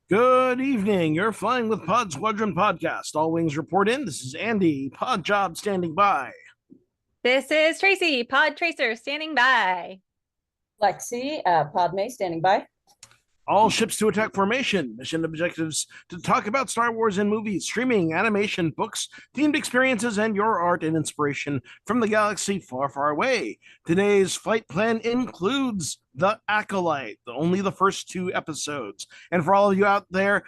Good evening. You're flying with Pod Squadron podcast. All wings report in. This is Andy, Pod Job standing by. This is Tracy, Pod Tracer, standing by. Lexi, Pod May, standing by. All ships to attack formation. Mission objectives to talk about Star Wars in movies, streaming, animation, books, themed experiences, and your art and inspiration from the galaxy far, far away. Today's flight plan includes The Acolyte, only the first 2 episodes. And for all of you out there,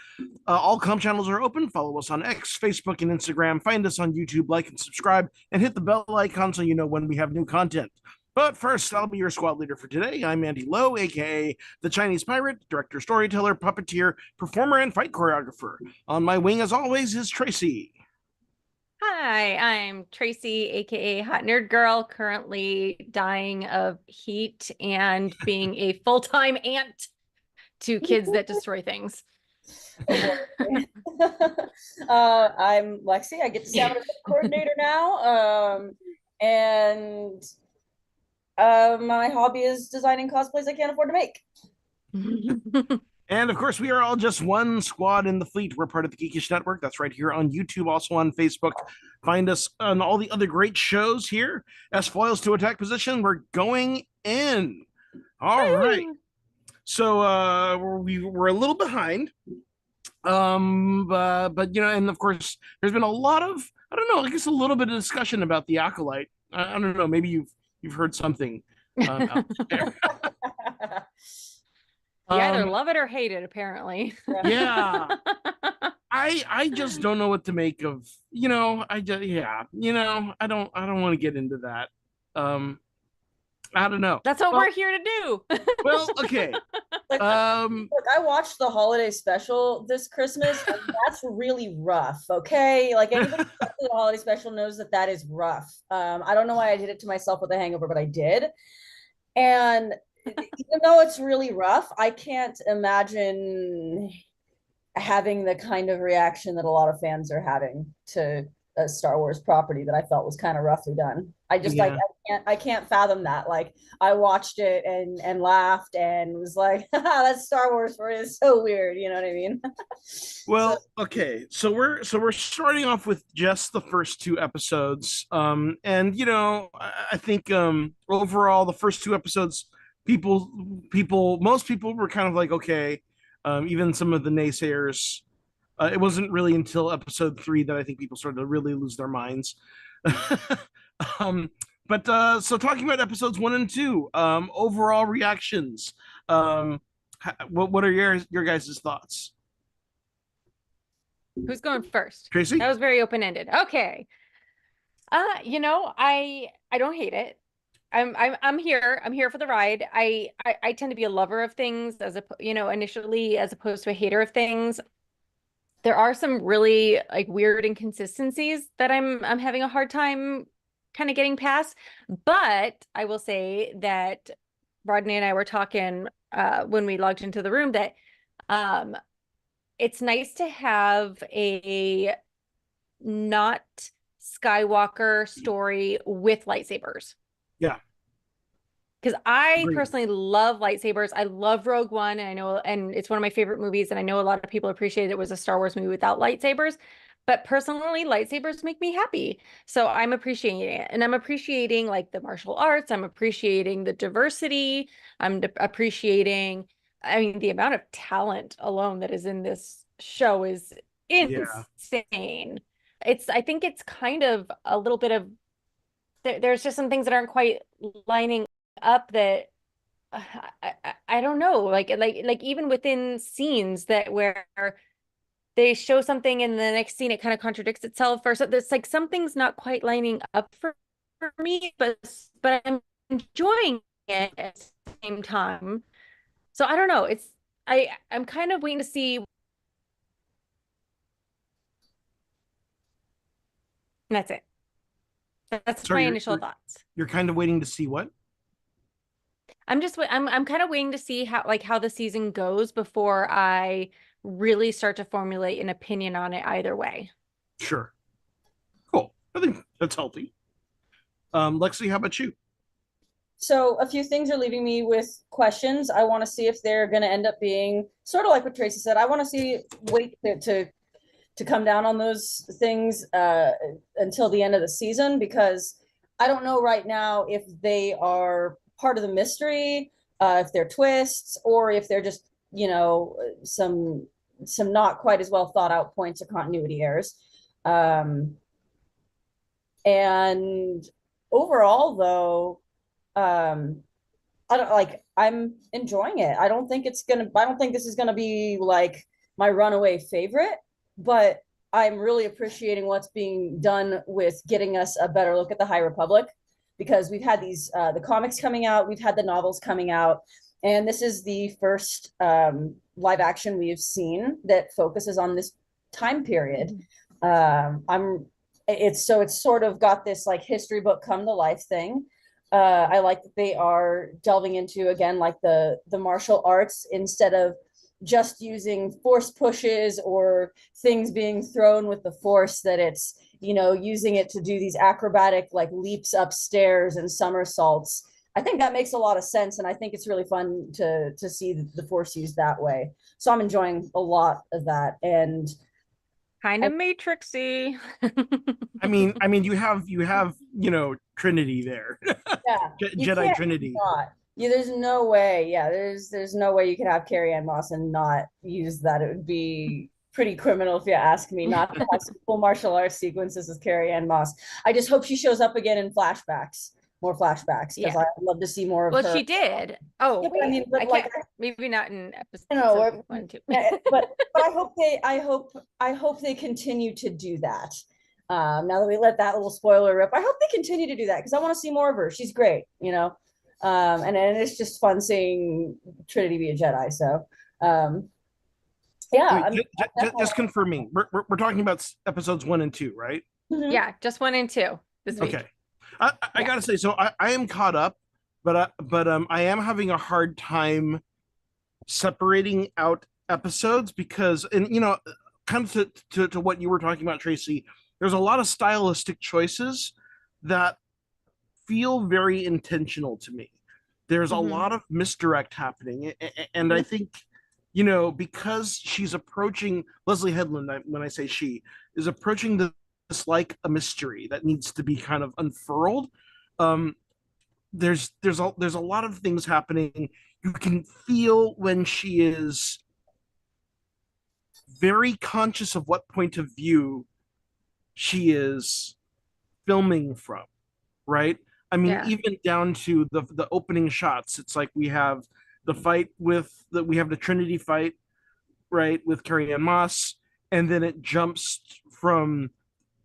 all comm channels are open. Follow us on X, Facebook, and Instagram. Find us on YouTube, like and subscribe, and hit the bell icon so you know when we have new content. But first, I'll be your squad leader for today. I'm Andy Lowe, aka the Chinese pirate, director, storyteller, puppeteer, performer, and fight choreographer. On my wing, as always, is Tracy. Hi, I'm Tracy, aka Hot Nerd Girl, currently dying of heat and being a full-time aunt to kids that destroy things. I'm Lexi. I get to sound as a coordinator now. My hobby is designing cosplays I can't afford to make. And of course, we are all just one squad in the fleet. We're part of the Geekish Network. That's right here on YouTube, also on Facebook. Find us on all the other great shows here. As foils to attack position, we're going in. All right. So we're a little behind. But you know, and of course, there's been a lot of, I don't know, I guess a little bit of discussion about the Acolyte. I don't know, maybe you've heard something out there. You either love it or hate it, apparently. Yeah. I just don't know what to make of, you know, I don't want to get into that. I don't know. That's what we're here to do. Well, okay. Look, I watched the holiday special this Christmas, and that's really rough. Okay, like anybody who watches the holiday special knows that is rough. I don't know why I did it to myself with a hangover, but I did. And even though it's really rough, I can't imagine having the kind of reaction that a lot of fans are having to a Star Wars property that I felt was kind of roughly done. I just I can't fathom that. Like, I watched it and laughed and was like, that's Star Wars for you. It's so weird, you know what I mean? Well, okay. So we're starting off with just the first 2 episodes. And you know, I think overall the first 2 episodes, most people were kind of like, okay, even some of the naysayers. It wasn't really until episode 3 that I think people started to really lose their minds. So talking about episodes 1 and 2, overall reactions. What are your guys' thoughts? Who's going first? Tracy? That was very open-ended. Okay. You know, I don't hate it. I'm here. I'm here for the ride. I tend to be a lover of things initially as opposed to a hater of things. There are some really like weird inconsistencies that I'm having a hard time kind of getting past. But I will say that Rodney and I were talking when we logged into the room that um it's nice to have a not Skywalker story with lightsabers. Yeah. Because I Agreed. personally love lightsabers. I love Rogue One, and I know, and it's one of my favorite movies, and I know a lot of people appreciate it was a Star Wars movie without lightsabers. But personally, lightsabers make me happy. So I'm appreciating it. And I'm appreciating like the martial arts. I'm appreciating the diversity. Appreciating, I mean, the amount of talent alone that is in this show is Yeah. insane. I think it's kind of a little bit of there's just some things that aren't quite lining up that uh, I don't know, like even within scenes that where they show something and the next scene it kind of contradicts itself, or so there's like something's not quite lining up for me, but I'm enjoying it at the same time. So I don't know. I'm kind of waiting to see. And that's it. That's my Sorry, initial thoughts. you're kind of waiting to see what? I'm kind of waiting to see how the season goes before I really start to formulate an opinion on it either way. Sure. Cool. I think that's healthy. Lexi, how about you? So a few things are leaving me with questions. I want to see if they're going to end up being sort of like what Tracy said. I want to see wait to come down on those things until the end of the season, because I don't know right now if they are part of the mystery, if they're twists, or if they're just some not quite as well thought out points of continuity errors. And overall, though, I don't like. I'm enjoying it. I don't think it's gonna. I don't think this is gonna be like my runaway favorite, but I'm really appreciating what's being done with getting us a better look at the High Republic, because we've had these the comics coming out, we've had the novels coming out, and this is the first live action we've seen that focuses on this time period. I'm it's sort of got this like history book come to life thing. I like that they are delving into again like the martial arts instead of just using force pushes or things being thrown with the force, that it's using it to do these acrobatic like leaps upstairs and somersaults. I think that makes a lot of sense, and I think it's really fun to see the force used that way. So I'm enjoying a lot of that, and Kind of Matrixy. I mean, you have Trinity there, yeah, you Jedi can't Trinity. not. Yeah, there's no way. Yeah, there's no way you could have Carrie Ann Moss and not use that. It would be pretty criminal if you ask me, not to have some full martial arts sequences with Carrie Ann Moss. I just hope she shows up again in flashbacks, more flashbacks, because Yeah. I'd love to see more of Well, her. she did. Oh, Yeah, but I mean, but I like, can't. Maybe not in you know, episode 1, 2. but I hope they continue to do that. Now that we let that little spoiler rip, I hope they continue to do that because I want to see more of her. She's great, and it's just fun seeing Trinity be a Jedi. So, yeah, Wait, just confirming, we're talking about episodes 1 and 2, right? Mhm. Yeah, just 1 and 2 this week. Okay. I gotta say, so I am caught up, but I am having a hard time separating out episodes because, and kind of to what you were talking about, Tracy, there's a lot of stylistic choices that feel very intentional to me. There's a lot of misdirect happening, and I think because she's approaching Leslie Headland, when I say she is approaching this like a mystery that needs to be kind of unfurled. Um, there's a lot of things happening. You can feel when she is very conscious of what point of view she is filming from, right? I mean, Yeah. even down to the opening shots. It's like we have the Trinity fight, right, with Carrie Ann Moss, and then it jumps from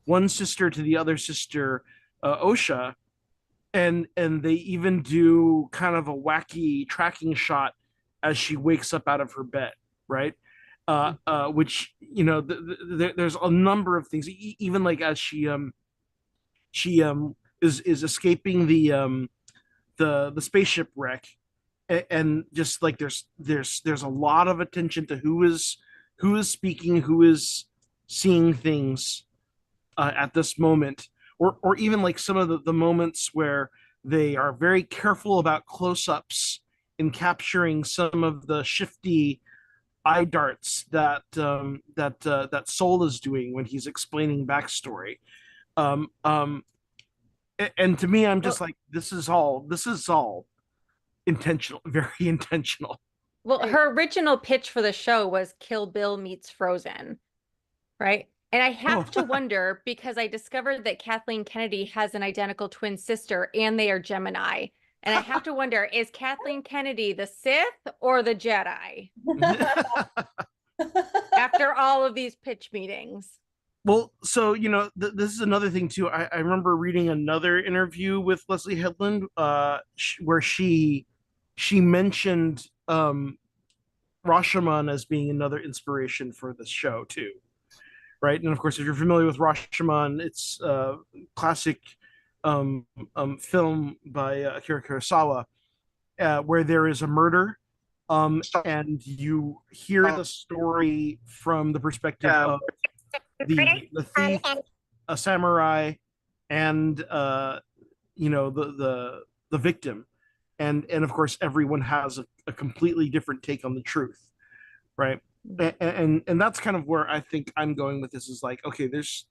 one sister to the other sister, Osha, and they even do kind of a wacky tracking shot as she wakes up out of her bed, right? Which there's a number of things, even like as she is escaping the spaceship wreck, and just like there's a lot of attention to who is speaking, who is seeing things at this moment, or even like some of the moments where they are very careful about close-ups in capturing some of the shifty eye darts that Soul is doing when he's explaining backstory. Um, um, and to me, I'm just Well, like, this is all intentional, very intentional. well, her original pitch for the show was Kill Bill meets Frozen, right? And I Oh, have to wonder because I discovered that Kathleen Kennedy has an identical twin sister and they are Gemini. And I have to wonder, is Kathleen Kennedy the Sith or the Jedi after all of these pitch meetings? well, so this is another thing too. I remember reading another interview with Leslie Headland, where she mentioned Rashomon as being another inspiration for the show too, right? And of course, if you're familiar with Rashomon, it's a classic film by Akira Kurosawa, where there is a murder, and you hear the story from the perspective of the thief, a samurai, and the victim, and of course everyone has a completely different take on the truth, right? And that's kind of where I think I'm going with this, is like, okay, there's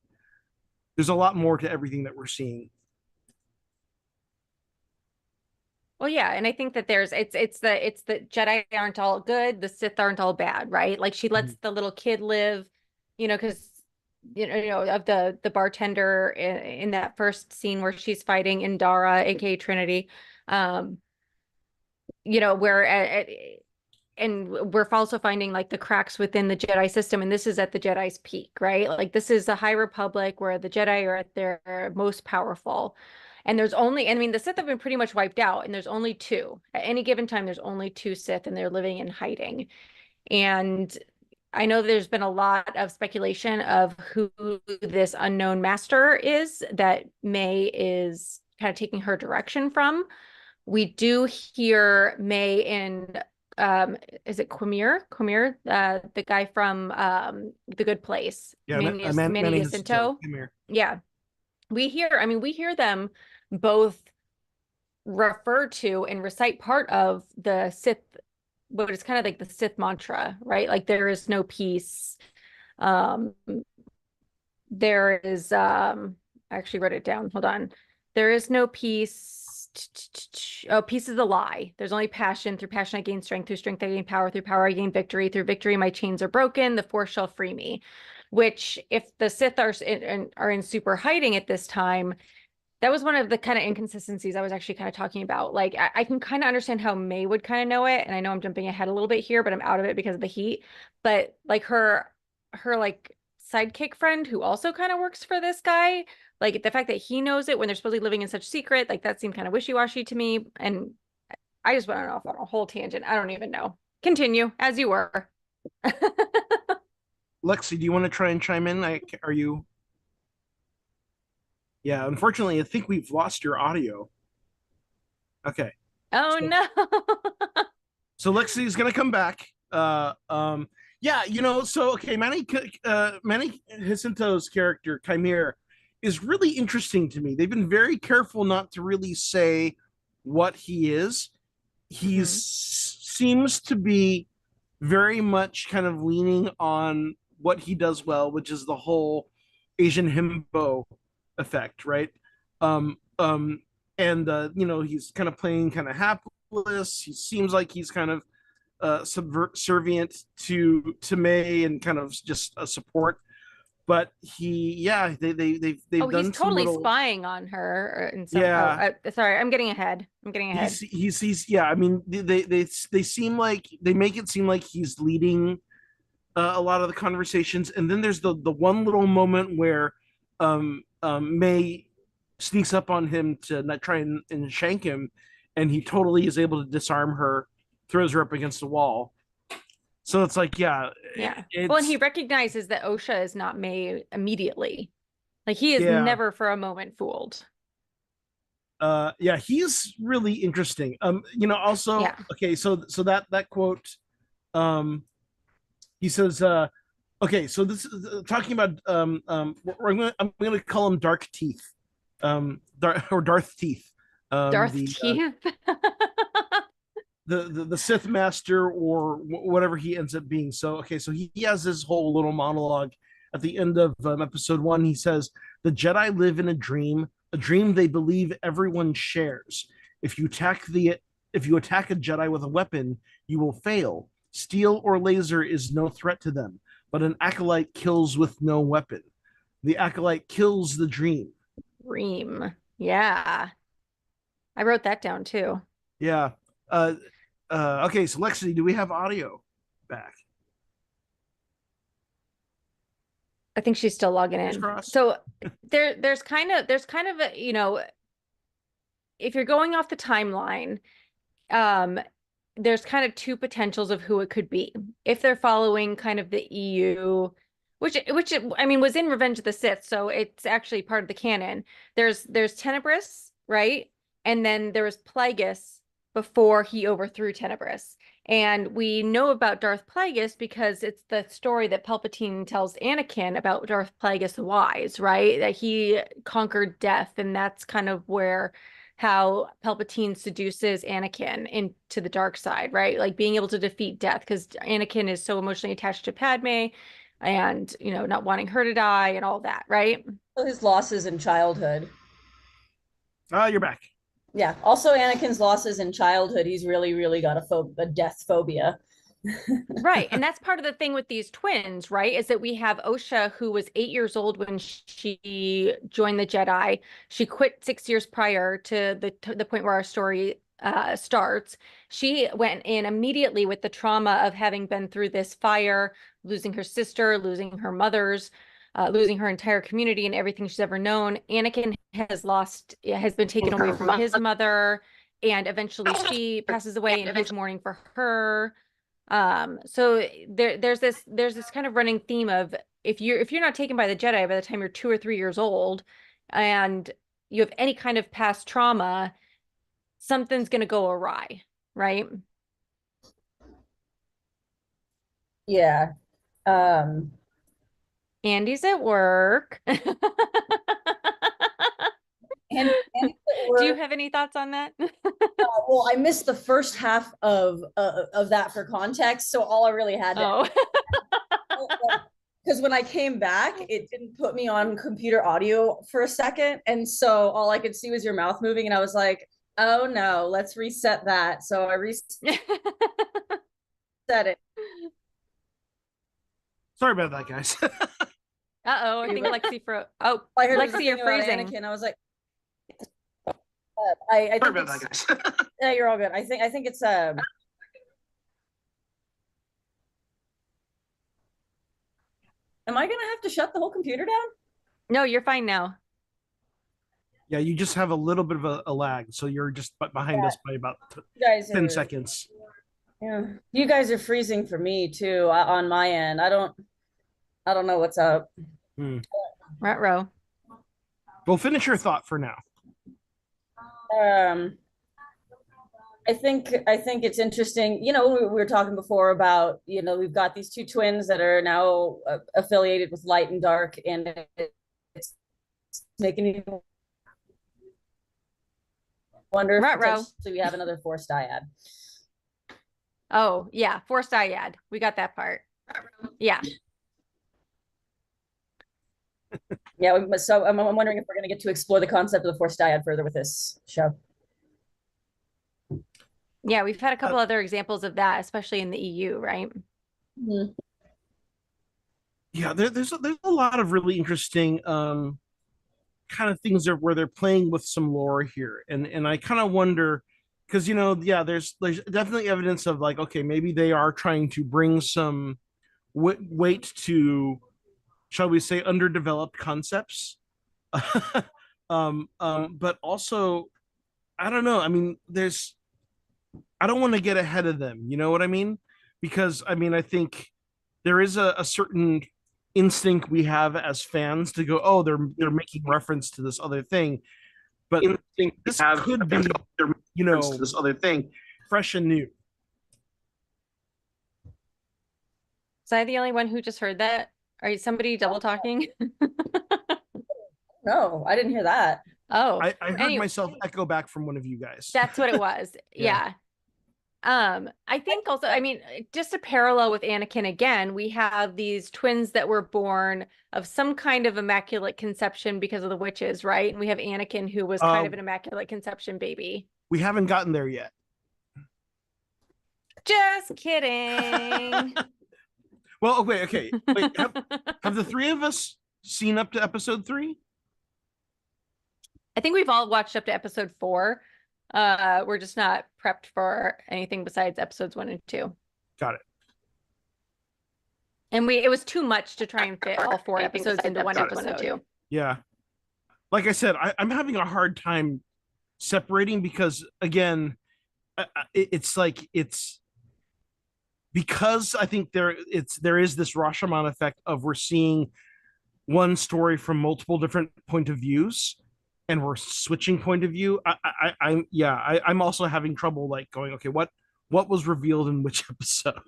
a lot more to everything that we're seeing. Well, yeah, and I think that it's the Jedi aren't all good, the Sith aren't all bad, right? Like she lets the little kid live, because of the bartender in that first scene where she's fighting Indara, aka Trinity, um, where and we're also finding like the cracks within the Jedi system, and this is at the Jedi's peak, right? Like this is the High Republic where the Jedi are at their most powerful. And I mean, the Sith have been pretty much wiped out, and there's only two. At any given time, there's only two Sith, and they're living in hiding. And I know there's been a lot of speculation of who this unknown master is that May is kind of taking her direction from. We do hear May in is it Quamir? The guy from The Good Place. Yeah, Manny Manny Jacinto. come here. Yeah. We hear them both refer to and recite part of the Sith, but it's kind of like the Sith mantra, right? Like there is no peace. Um, there is I actually wrote it down. Hold on. There is no peace. Oh, peace is a lie. There's only passion. Through passion I gain strength. Through strength I gain power. Through power I gain victory. Through victory my chains are broken. The Force shall free me. Which, if the Sith are in super hiding at this time, that was one of the kind of inconsistencies I was actually kind of talking about. Like, I can kind of understand how May would kind of know it, and I know I'm jumping ahead a little bit here, but I'm out of it because of the heat. But like her like sidekick friend who also kind of works for this guy, like the fact that he knows it when they're supposedly living in such secret, like that seemed kind of wishy-washy to me. And I just went off on a whole tangent. I don't even know. Continue as you were. Lexi, do you want to try and chime in? Are you? Yeah, unfortunately, I think we've lost your audio. Okay. Oh So, no. so Lexi's gonna come back. Yeah, so okay, Manny Jacinto's character, Chimere, is really interesting to me. They've been very careful not to really say what he is. He seems to be very much kind of leaning on what he does well, which is the whole Asian himbo effect, right? Um, um, and he's kind of playing kind of hapless. He seems like he's kind of subservient to May and kind of just a support. But they've Oh, he's done some totally little spying on her and some. yeah. Sorry, I'm getting ahead. He's yeah. I mean, they seem like they make it seem like he's leading a lot of the conversations, and then there's the one little moment where May sneaks up on him to not try and shank him, and he totally is able to disarm her, throws her up against the wall. So it's like, yeah, Yeah. it's Well, and he recognizes that Osha is not May immediately. Like he is yeah. never for a moment fooled. Yeah, he's really interesting. Also, Yeah. okay, so that quote, um, he says, okay, so this is talking about I'm gonna call him Dark Teeth, or Darth Teeth, Darth the Teeth. the Sith Master, or whatever he ends up being. So okay, so he has this whole little monologue at the end of episode 1. He says, "The Jedi live in a dream they believe everyone shares. If you attack a Jedi with a weapon, you will fail. Steel or laser is no threat to them, but an acolyte kills with no weapon. The acolyte kills the dream." Reem. Yeah. I wrote that down too. Yeah. Uh, okay, so Lexi, do we have audio back? I think she's still logging Fingers in. crossed. So there's kind of a, if you're going off the timeline, there's kind of two potentials of who it could be. If they're following kind of the EU, which I mean was in Revenge of the Sith, so it's actually part of the canon. There's Tenebris, right? And then there was Plagueis before he overthrew Tenebris. And we know about Darth Plagueis because it's the story that Palpatine tells Anakin about Darth Plagueis the Wise, right? That he conquered death, and that's kind of where how Palpatine seduces Anakin into the dark side, right? Like being able to defeat death, because Anakin is so emotionally attached to Padme and, not wanting her to die and all that, right? His losses in childhood. You're back. Yeah. Also, Anakin's losses in childhood. He's really, really got a death phobia. Right. And that's part of the thing with these twins, right? Is that we have Osha, who was 8 years old when she joined the Jedi. She quit 6 years prior to the point where our story starts. She went in immediately with the trauma of having been through this fire, losing her sister, losing her mother's, losing her entire community and everything she's ever known. Anakin has been taken away from his mother, and eventually she passes away, and he's mourning for her. So there's this kind of running theme of if you're not taken by the Jedi by the time you're 2 or 3 years old, and you have any kind of past trauma, something's going to go awry, right? Yeah. Andy's at work. And Do you have any thoughts on that? well, I missed the first half of that for context, so all I really had to because when I came back, it didn't put me on computer audio for a second, and so all I could see was your mouth moving, and I was like, "Oh no, let's reset that." So I reset it. Sorry about that, guys. Uh-oh, I think Lexi I heard Lexi, you're freezing. Anakin. I was like, I Sorry think about that, guys. yeah, you're all good. I think it's Am I gonna have to shut the whole computer down? No, you're fine now. Yeah, you just have a little bit of a lag, so you're just behind us by about 10 seconds. Yeah, you guys are freezing for me too on my end. I don't know what's up. Ruh-roh. Well, finish your thought for now. I think it's interesting. We were talking before about, we've got these two twins that are now affiliated with light and dark, and it's making me wonder if potentially we have another Force dyad. Oh, yeah, Force dyad. We got that part. Yeah. Yeah, so I'm wondering if we're going to get to explore the concept of the Force dyad further with this show. Yeah, we've had a couple other examples of that, especially in the EU, right? Mm-hmm. Yeah, there's a lot of really interesting kind of things where they're playing with some lore here, and I kind of wonder because there's definitely evidence of like, okay, maybe they are trying to bring some weight to, shall we say, underdeveloped concepts. But also, I don't know. I mean, I don't want to get ahead of them. You know what I mean? Because I mean, I think there is a certain instinct we have as fans to go, oh, they're making reference to this other thing, but this could be, you know, this other thing, fresh and new. Was I the only one who just heard that? Are you somebody double talking? No, I didn't hear that. Oh, I heard myself echo back from one of you guys. That's what it was. Yeah. I think also, I mean, just a parallel with Anakin again, we have these twins that were born of some kind of immaculate conception because of the witches, right? And we have Anakin who was kind of an immaculate conception baby. We haven't gotten there yet. Just kidding. Well, okay. Wait, have the three of us seen up to episode 3? I think we've all watched up to episode 4. We're just not prepped for anything besides episodes 1 and 2. Got it. And it was too much to try and fit all 4 episodes into one episode. Yeah. Like I said, I'm having a hard time separating because, again, it's because I think there is this Rashomon effect of we're seeing one story from multiple different point of views, and we're switching point of view. I'm also having trouble like going, okay, what was revealed in which episode?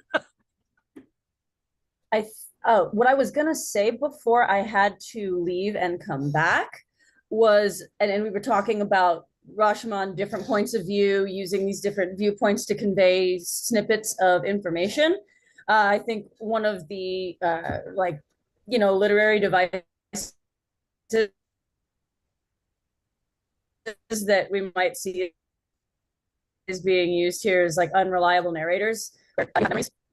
What I was gonna say before I had to leave and come back was, and we were talking about Rashomon, different points of view, using these different viewpoints to convey snippets of information. I think one of the literary devices that we might see is being used here is like unreliable narrators.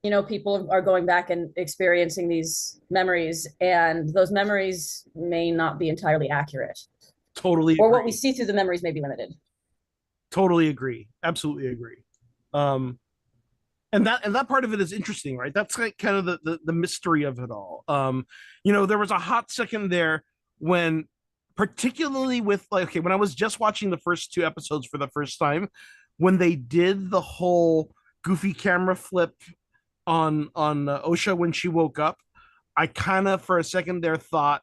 You know, people are going back and experiencing these memories, and those memories may not be entirely accurate. Totally or agree. What we see through the memories may be limited. Totally agree. Absolutely agree. And that part of it is interesting, right? That's like kind of the mystery of it all. You know, there was a hot second there when, particularly with like, okay, when I was just watching the first 2 episodes for the first time, when they did the whole goofy camera flip on Osha when she woke up, I kind of for a second there thought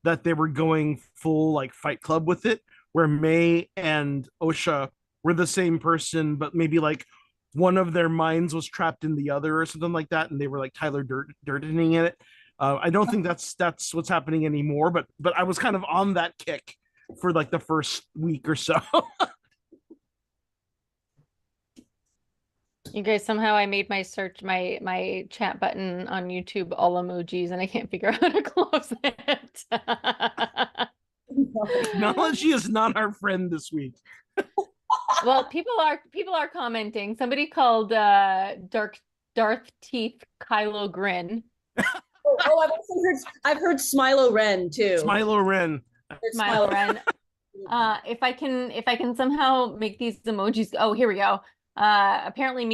that they were going full like Fight Club with it, where May and Osha were the same person, but maybe like one of their minds was trapped in the other or something like that, and they were like Tyler Durdening in it. I don't think that's what's happening anymore, but I was kind of on that kick for like the first week or so. You guys, somehow I made my search, my chat button on YouTube all emojis, and I can't figure out how to close it. Technology is not our friend this week. Well, people are commenting. Somebody called Darth Teeth Kylo Grin. I've heard Smilo Ren too. Smilo Ren. Smilo Ren. If I can somehow make these emojis. Oh, here we go. Apparently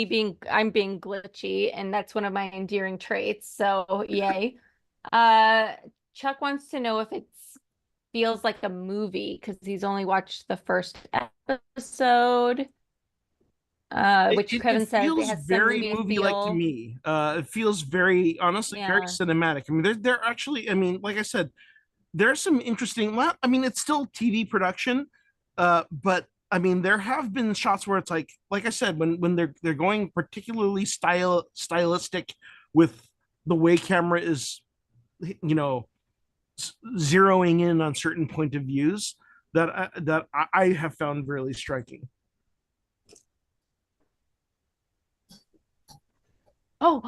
I'm being glitchy, and that's one of my endearing traits. So yay. Chuck wants to know if it feels like a movie because he's only watched the first episode. Which Kevin says feels it has very movie-like to me. It feels very, honestly, very cinematic. I mean, they're actually, I mean, like I said, there's some interesting. Well, I mean, it's still TV production, but I mean, there have been shots where it's like I said, when they're going particularly stylistic with the way camera is, you know, zeroing in on certain point of views that I have found really striking. Oh,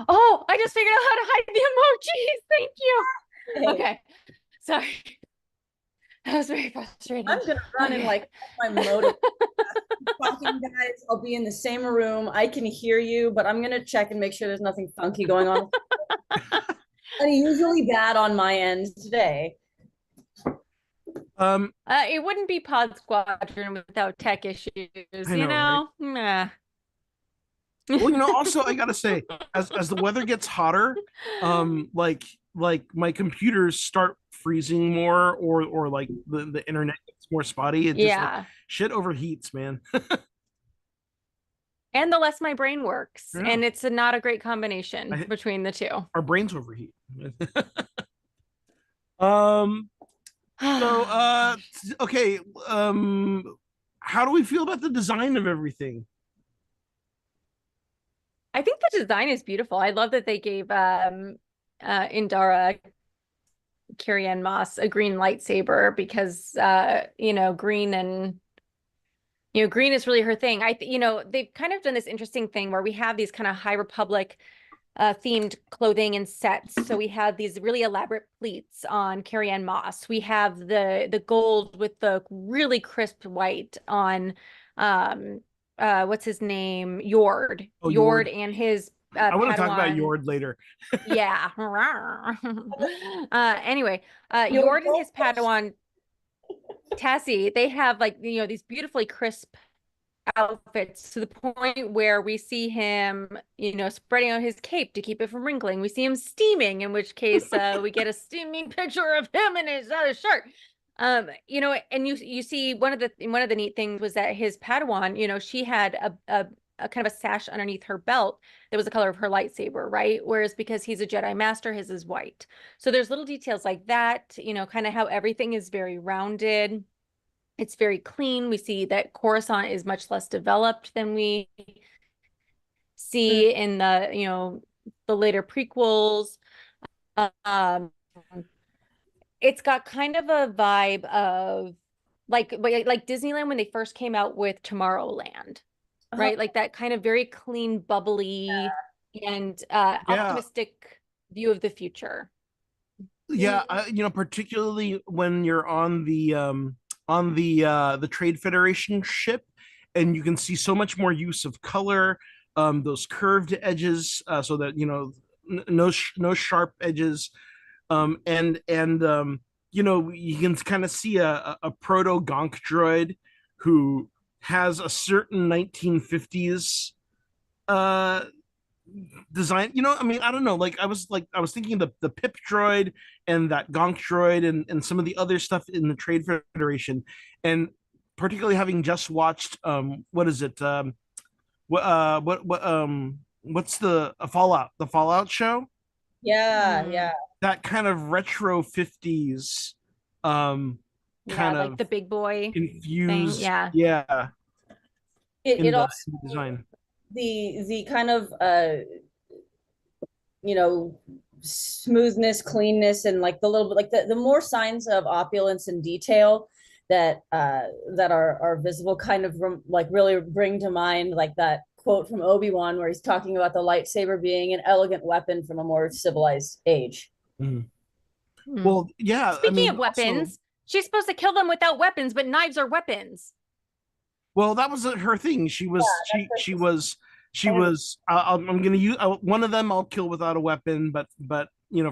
I just figured out how to hide the emojis. Thank you. Okay. Sorry. That was very frustrating. I'm gonna run in like my mode. Talking, guys, I'll be in the same room. I can hear you, but I'm gonna check and make sure there's nothing funky going on. Usually bad on my end today. It wouldn't be Pod Squadron without tech issues, you know? Right? Nah. Well, you know, also I gotta say, as the weather gets hotter, like like my computers start freezing more, or like the internet gets more spotty. It just like Yeah. shit overheats, man. And the less my brain works. Yeah. And it's not a great combination between the two. Our brains overheat. um so okay, how do we feel about the design of everything? I think the design is beautiful. I love that they gave Indara Carrie-Anne Moss a green lightsaber because green and green is really her thing. They've kind of done this interesting thing where we have these kind of High Republic themed clothing and sets. So we have these really elaborate pleats on Carrie-Anne Moss. We have the gold with the really crisp white on what's his name? Yord. Oh, Yord and his I want to talk about Padawan. Yord later. Yeah. Anyway, Yord and his Padawan Tassie, they have these beautifully crisp outfits to the point where we see him, spreading out his cape to keep it from wrinkling. We see him steaming, in which case we get a steaming picture of him in his shirt. And you see one of the neat things was that his Padawan, she had a kind of a sash underneath her belt that was the color of her lightsaber, right? Whereas because he's a Jedi Master, his is white. So there's little details like that, kind of how everything is very rounded. It's very clean. We see that Coruscant is much less developed than we see in the later prequels. Um, it's got kind of a vibe of like Disneyland when they first came out with Tomorrowland, right? Like that kind of very clean, bubbly, and optimistic view of the future. Yeah, particularly when you're on the Trade Federation ship, and you can see so much more use of color, those curved edges, so that no sharp edges, and you can kind of see a proto Gonk droid who has a certain 1950s design. I mean, I don't know, I was thinking the Pip droid and that Gonk droid and some of the other stuff in the Trade Federation, and particularly having just watched what is it, what's the Fallout show. Yeah. That kind of retro 50s kind like of the big boy infused thing. Yeah. It also design, the kind of smoothness, cleanness, and like the little bit like the more signs of opulence and detail that are visible kind of really bring to mind like that quote from Obi-Wan where he's talking about the lightsaber being an elegant weapon from a more civilized age. Well, yeah. Speaking of weapons, she's supposed to kill them without weapons, but knives are weapons. Well, that was her thing. She was I'm gonna use one of them. I'll kill without a weapon, but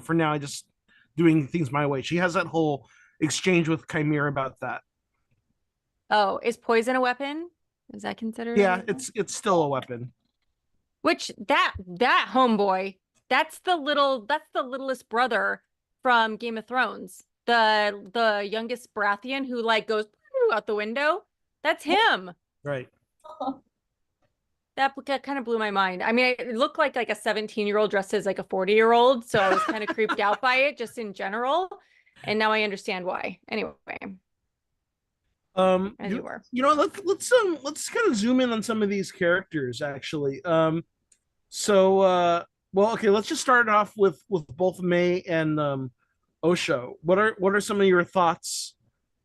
for now, I just doing things my way. She has that whole exchange with Chimera about that. Oh, is poison a weapon? Is that considered? Yeah, it's still a weapon. Which that homeboy, that's the littlest brother from Game of Thrones. The youngest Baratheon who goes out the window. That's him. Right. That kind of blew my mind. I mean, it looked like a 17-year-old dressed as like a 40-year-old, so I was kind of creeped out by it just in general. And now I understand why. Anyway. As you were. Let's kind of zoom in on some of these characters actually. Well, okay, let's just start off with both May and Osho. What are some of your thoughts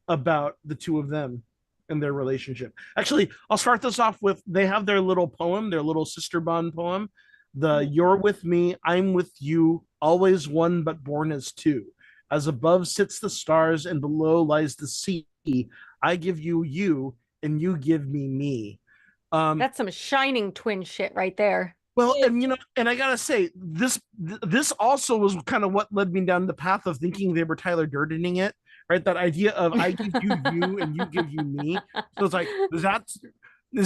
about the two of them and their relationship? Actually, I'll start this off with, they have their little poem, their little sister bond poem. You're with me, I'm with you, always one but born as two. As above sits the stars and below lies the sea. I give you you and you give me me. That's some shining twin shit right there. Well, and I gotta say, this also was kind of what led me down the path of thinking they were Tyler Durdening it, right? That idea of I give you you and you give you me. So it's like, is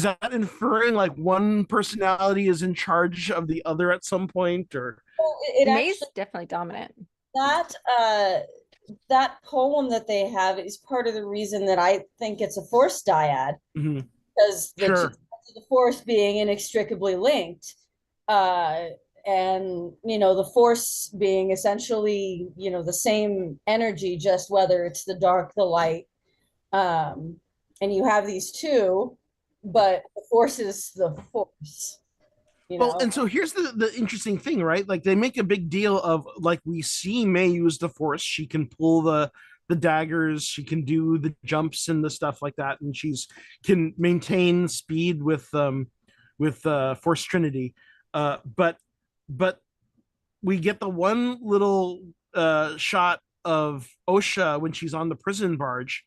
that inferring like one personality is in charge of the other at some point, or May's definitely dominant. that that poem that they have is part of the reason that I think it's a Force dyad, Hmm. because Sure. the Force being inextricably linked, uh, and the Force being essentially the same energy, just whether it's the dark, the light, um, and you have these two, but the Force is the Force. You Well, know, and so here's the interesting thing, right? Like they make a big deal of like we see May use the Force. She can pull the daggers, she can do the jumps and the stuff like that, and she's can maintain speed with Force Trinity. But but we get the one little shot of Osha when she's on the prison barge,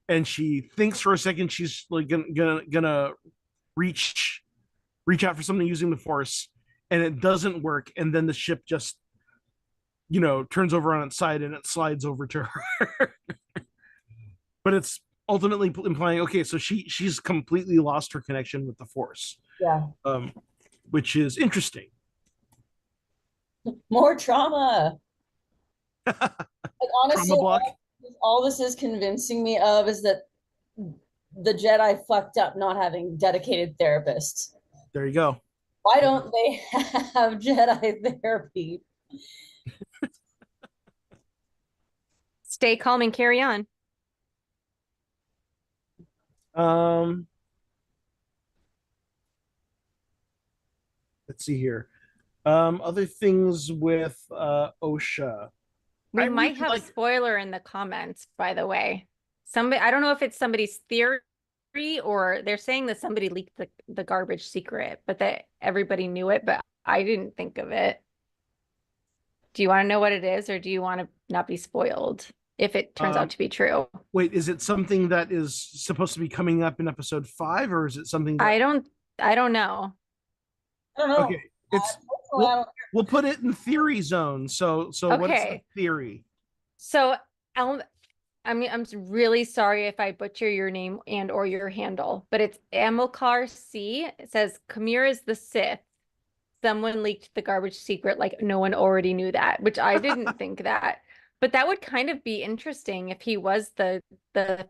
and she thinks for a second she's like gonna reach reach out for something using the Force, and it doesn't work, and then the ship just turns over on its side and it slides over to her. But it's ultimately implying, okay, so she's completely lost her connection with the Force, yeah, um, which is interesting. more trauma. Like honestly, Trauma block. all this is convincing me of is that the Jedi fucked up not having dedicated therapists. There you go. Why don't they have Jedi therapy? Stay calm and carry on. Um, let's see here. Other things with Osha. I We might really have a like. spoiler in the comments, by the way. Somebody, I don't know if it's somebody's theory or they're saying that somebody leaked the garbage secret, but that everybody knew it, but I didn't think of it. Do you want to know what it is, or do you want to not be spoiled if it turns out Um, to be true? wait, is it something that is supposed to be coming up in episode 5, or is it something that? I don't I don't know. I don't know. Okay, it's I we'll don't we'll put it in theory zone. So what's the Okay. theory? So I'm really sorry if I butcher your name and or your handle, but it's Amilcar C. It says Kamir is the Sith. Someone leaked the garbage secret, like no one already knew that, which I didn't think that. But that would kind of be interesting if he was the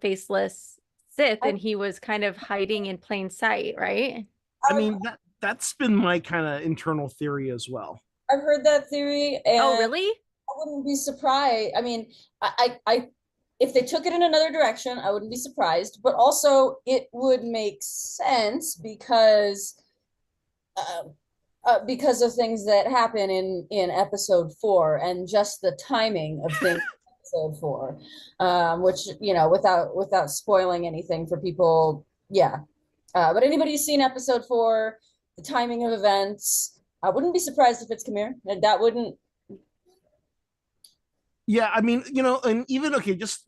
faceless Sith and he was kind of hiding in plain sight, right? I mean that's been my kind of internal theory as well. I've heard that theory, Oh, and really? I wouldn't be surprised. I mean, if they took it in another direction, I wouldn't be surprised. But also, it would make sense uh, because of things that happen in episode 4 and just the timing of things. In episode 4, which without spoiling anything for people, yeah. But anybody who's seen episode 4, the timing of events, I wouldn't be surprised if it's Kamir. That wouldn't. Yeah, I mean, and even okay, just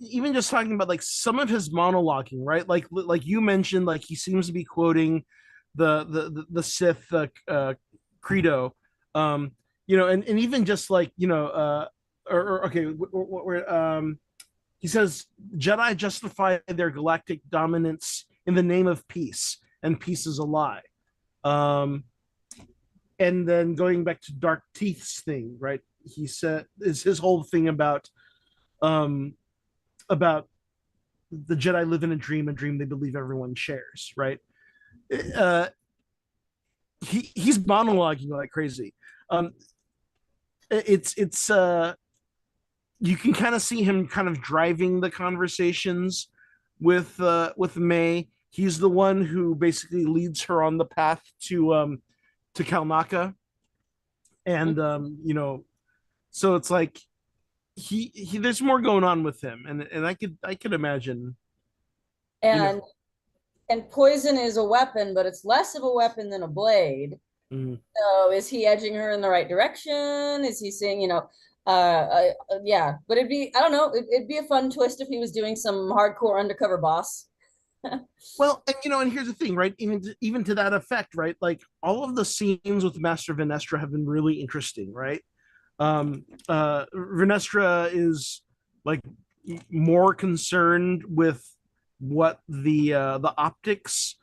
talking about like some of his monologuing, right? Like you mentioned, like he seems to be quoting the Sith credo, and even just like or okay, he says Jedi justify their galactic dominance in the name of peace, and peace is a lie. Um, and then going back to Dark Teeth's thing, right? He said is his whole thing um about the Jedi live in a dream they believe everyone shares, right? Uh, he's monologuing like crazy. Um, it's you can kind of see him kind of driving the conversations with May. He's the one who basically leads her on the path to Kalnaka, and so it's like he there's more going on with him, and I could imagine, you know. And poison is a weapon, but it's less of a weapon than a blade. Mm. So is he edging her in the right direction? Is he saying, yeah, but I don't know, it'd be a fun twist if he was doing some hardcore undercover boss. Well, and and here's the thing, right? Even to that effect, right? Like all of the scenes with Master Venestra have been really interesting, right? Venestra is like more concerned with what the optics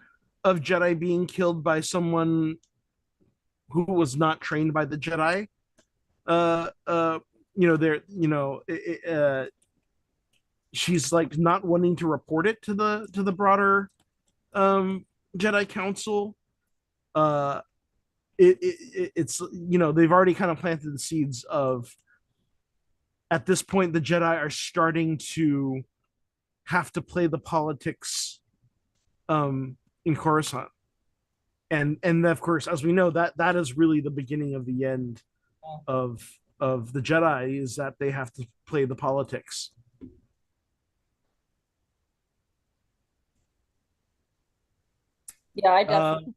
of Jedi being killed by someone who was not trained by the Jedi uh, uh, they're she's like not wanting to report it to the broader um Jedi Council. uh it's they've already kind of planted the seeds of, at this point the Jedi are starting to have to play the politics in Coruscant. And of course, as we know, that is really the beginning of the end of the Jedi, is that they have to play the politics. Yeah, I definitely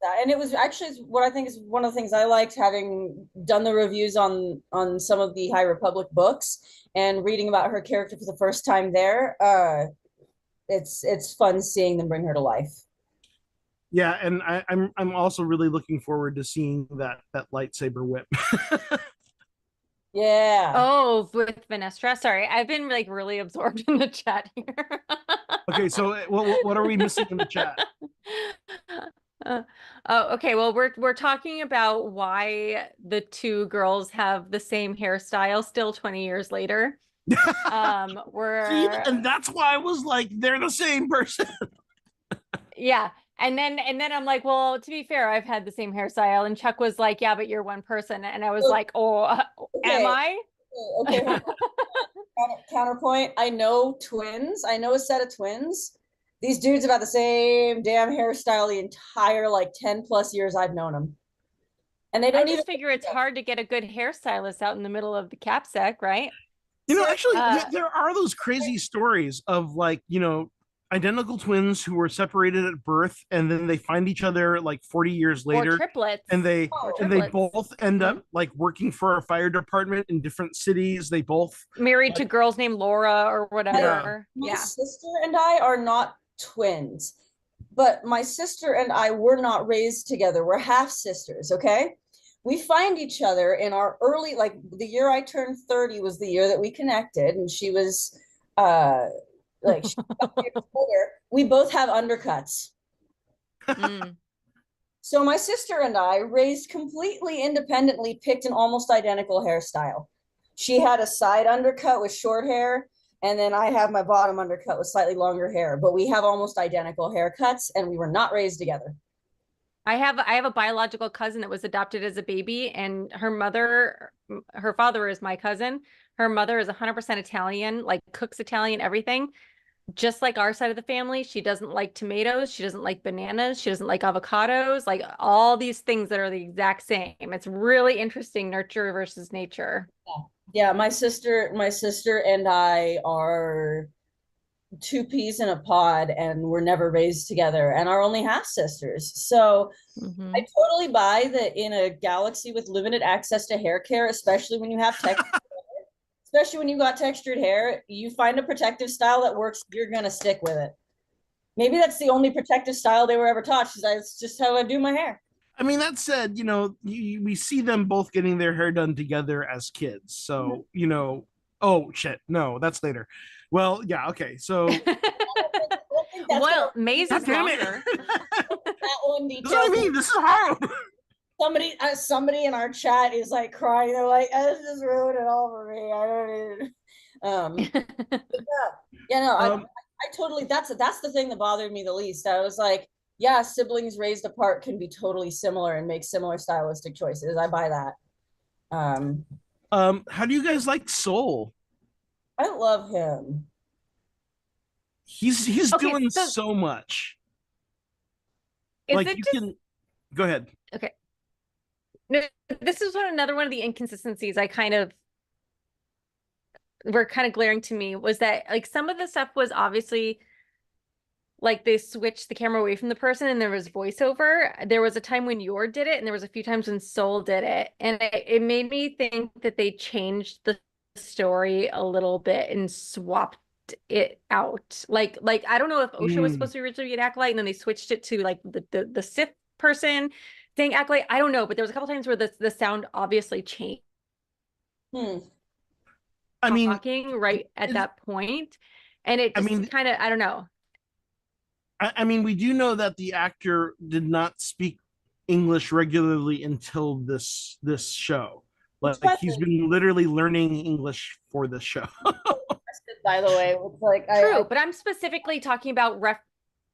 that. And it was actually what I think is one of the things I liked, having done the reviews on some of the High Republic books and reading about her character for the first time there. It's fun seeing them bring her to life. Yeah, and I'm also really looking forward to seeing that lightsaber whip. Yeah. Oh, with Venestra. Sorry, I've been like really absorbed in the chat here. Okay, so what are we missing in the chat? Oh, okay. Well, we're talking about why the two girls have the same hairstyle still 20 years later. See, and that's why I was like, they're the same person. Yeah. And then I'm like, well, to be fair, I've had the same hairstyle. And Chuck was like, yeah, but you're one person. And I was like, oh, okay. am I? Okay. Counterpoint. I know twins. I know a set of twins. These dudes have had the same damn hairstyle the entire like 10 plus years I've known them. And they don't I just even figure it's hard to get a good hairstylist out in the middle of the capsec, right? Actually, there are those crazy stories of like, identical twins who were separated at birth, and then they find each other like 40 years later, or triplets, and they both end up like working for a fire department in different cities. They both married to girls named Laura or whatever. My sister and I are not twins, but my sister and I were not raised together. We're half sisters, okay? We find each other in our early, like the year I turned 30 was the year that we connected, and she was like she's older. We both have undercuts. So my sister and I, raised completely independently, picked an almost identical hairstyle. She had a side undercut with short hair, and then I have my bottom undercut with slightly longer hair, but we have almost identical haircuts, and we were not raised together. I have a biological cousin that was adopted as a baby, and her father is my cousin. Her mother is 100% Italian, like cooks Italian, everything. Just like our side of the family, she doesn't like tomatoes, she doesn't like bananas, she doesn't like avocados, like all these things that are the exact same. It's really interesting, nurture versus nature. Yeah, my sister and I are two peas in a pod, and we're never raised together, and are only half sisters. So I totally buy that in a galaxy with limited access to hair care, especially when you have especially when you got textured hair, you find a protective style that works, you're gonna stick with it. Maybe that's the only protective style they were ever taught. It's just how I do my hair. I mean, that said, we see them both getting their hair done together as kids. So, oh shit, no, that's later. Well, yeah, okay. So well, Maze is longer. That one detail. That's what I mean. This is horrible. Somebody in our chat is like crying. They're like, "This just ruined it all for me." I don't even. I totally. That's the thing that bothered me the least. I was like, yeah, siblings raised apart can be totally similar and make similar stylistic choices. I buy that. How do you guys like Soul? I love him. He's doing so much. Like you can go ahead. Okay. No, this is another one of the inconsistencies were kind of glaring to me, was that like some of the stuff was obviously like they switched the camera away from the person and there was voiceover. There was a time when Yor did it, and there was a few times when Soul did it. And it made me think that they changed the story a little bit and swapped it out. Like I don't know if Osha was supposed to originally be an acolyte, and then they switched it to like the Sith person saying acolyte. I don't know, but there was a couple times where the sound obviously changed. I mean, talking right at that point, and it just kind of, I don't know. I mean, we do know that the actor did not speak English regularly until this show. Which, Like he's been literally learning English for this show. by the way, it's like True, but I'm specifically talking about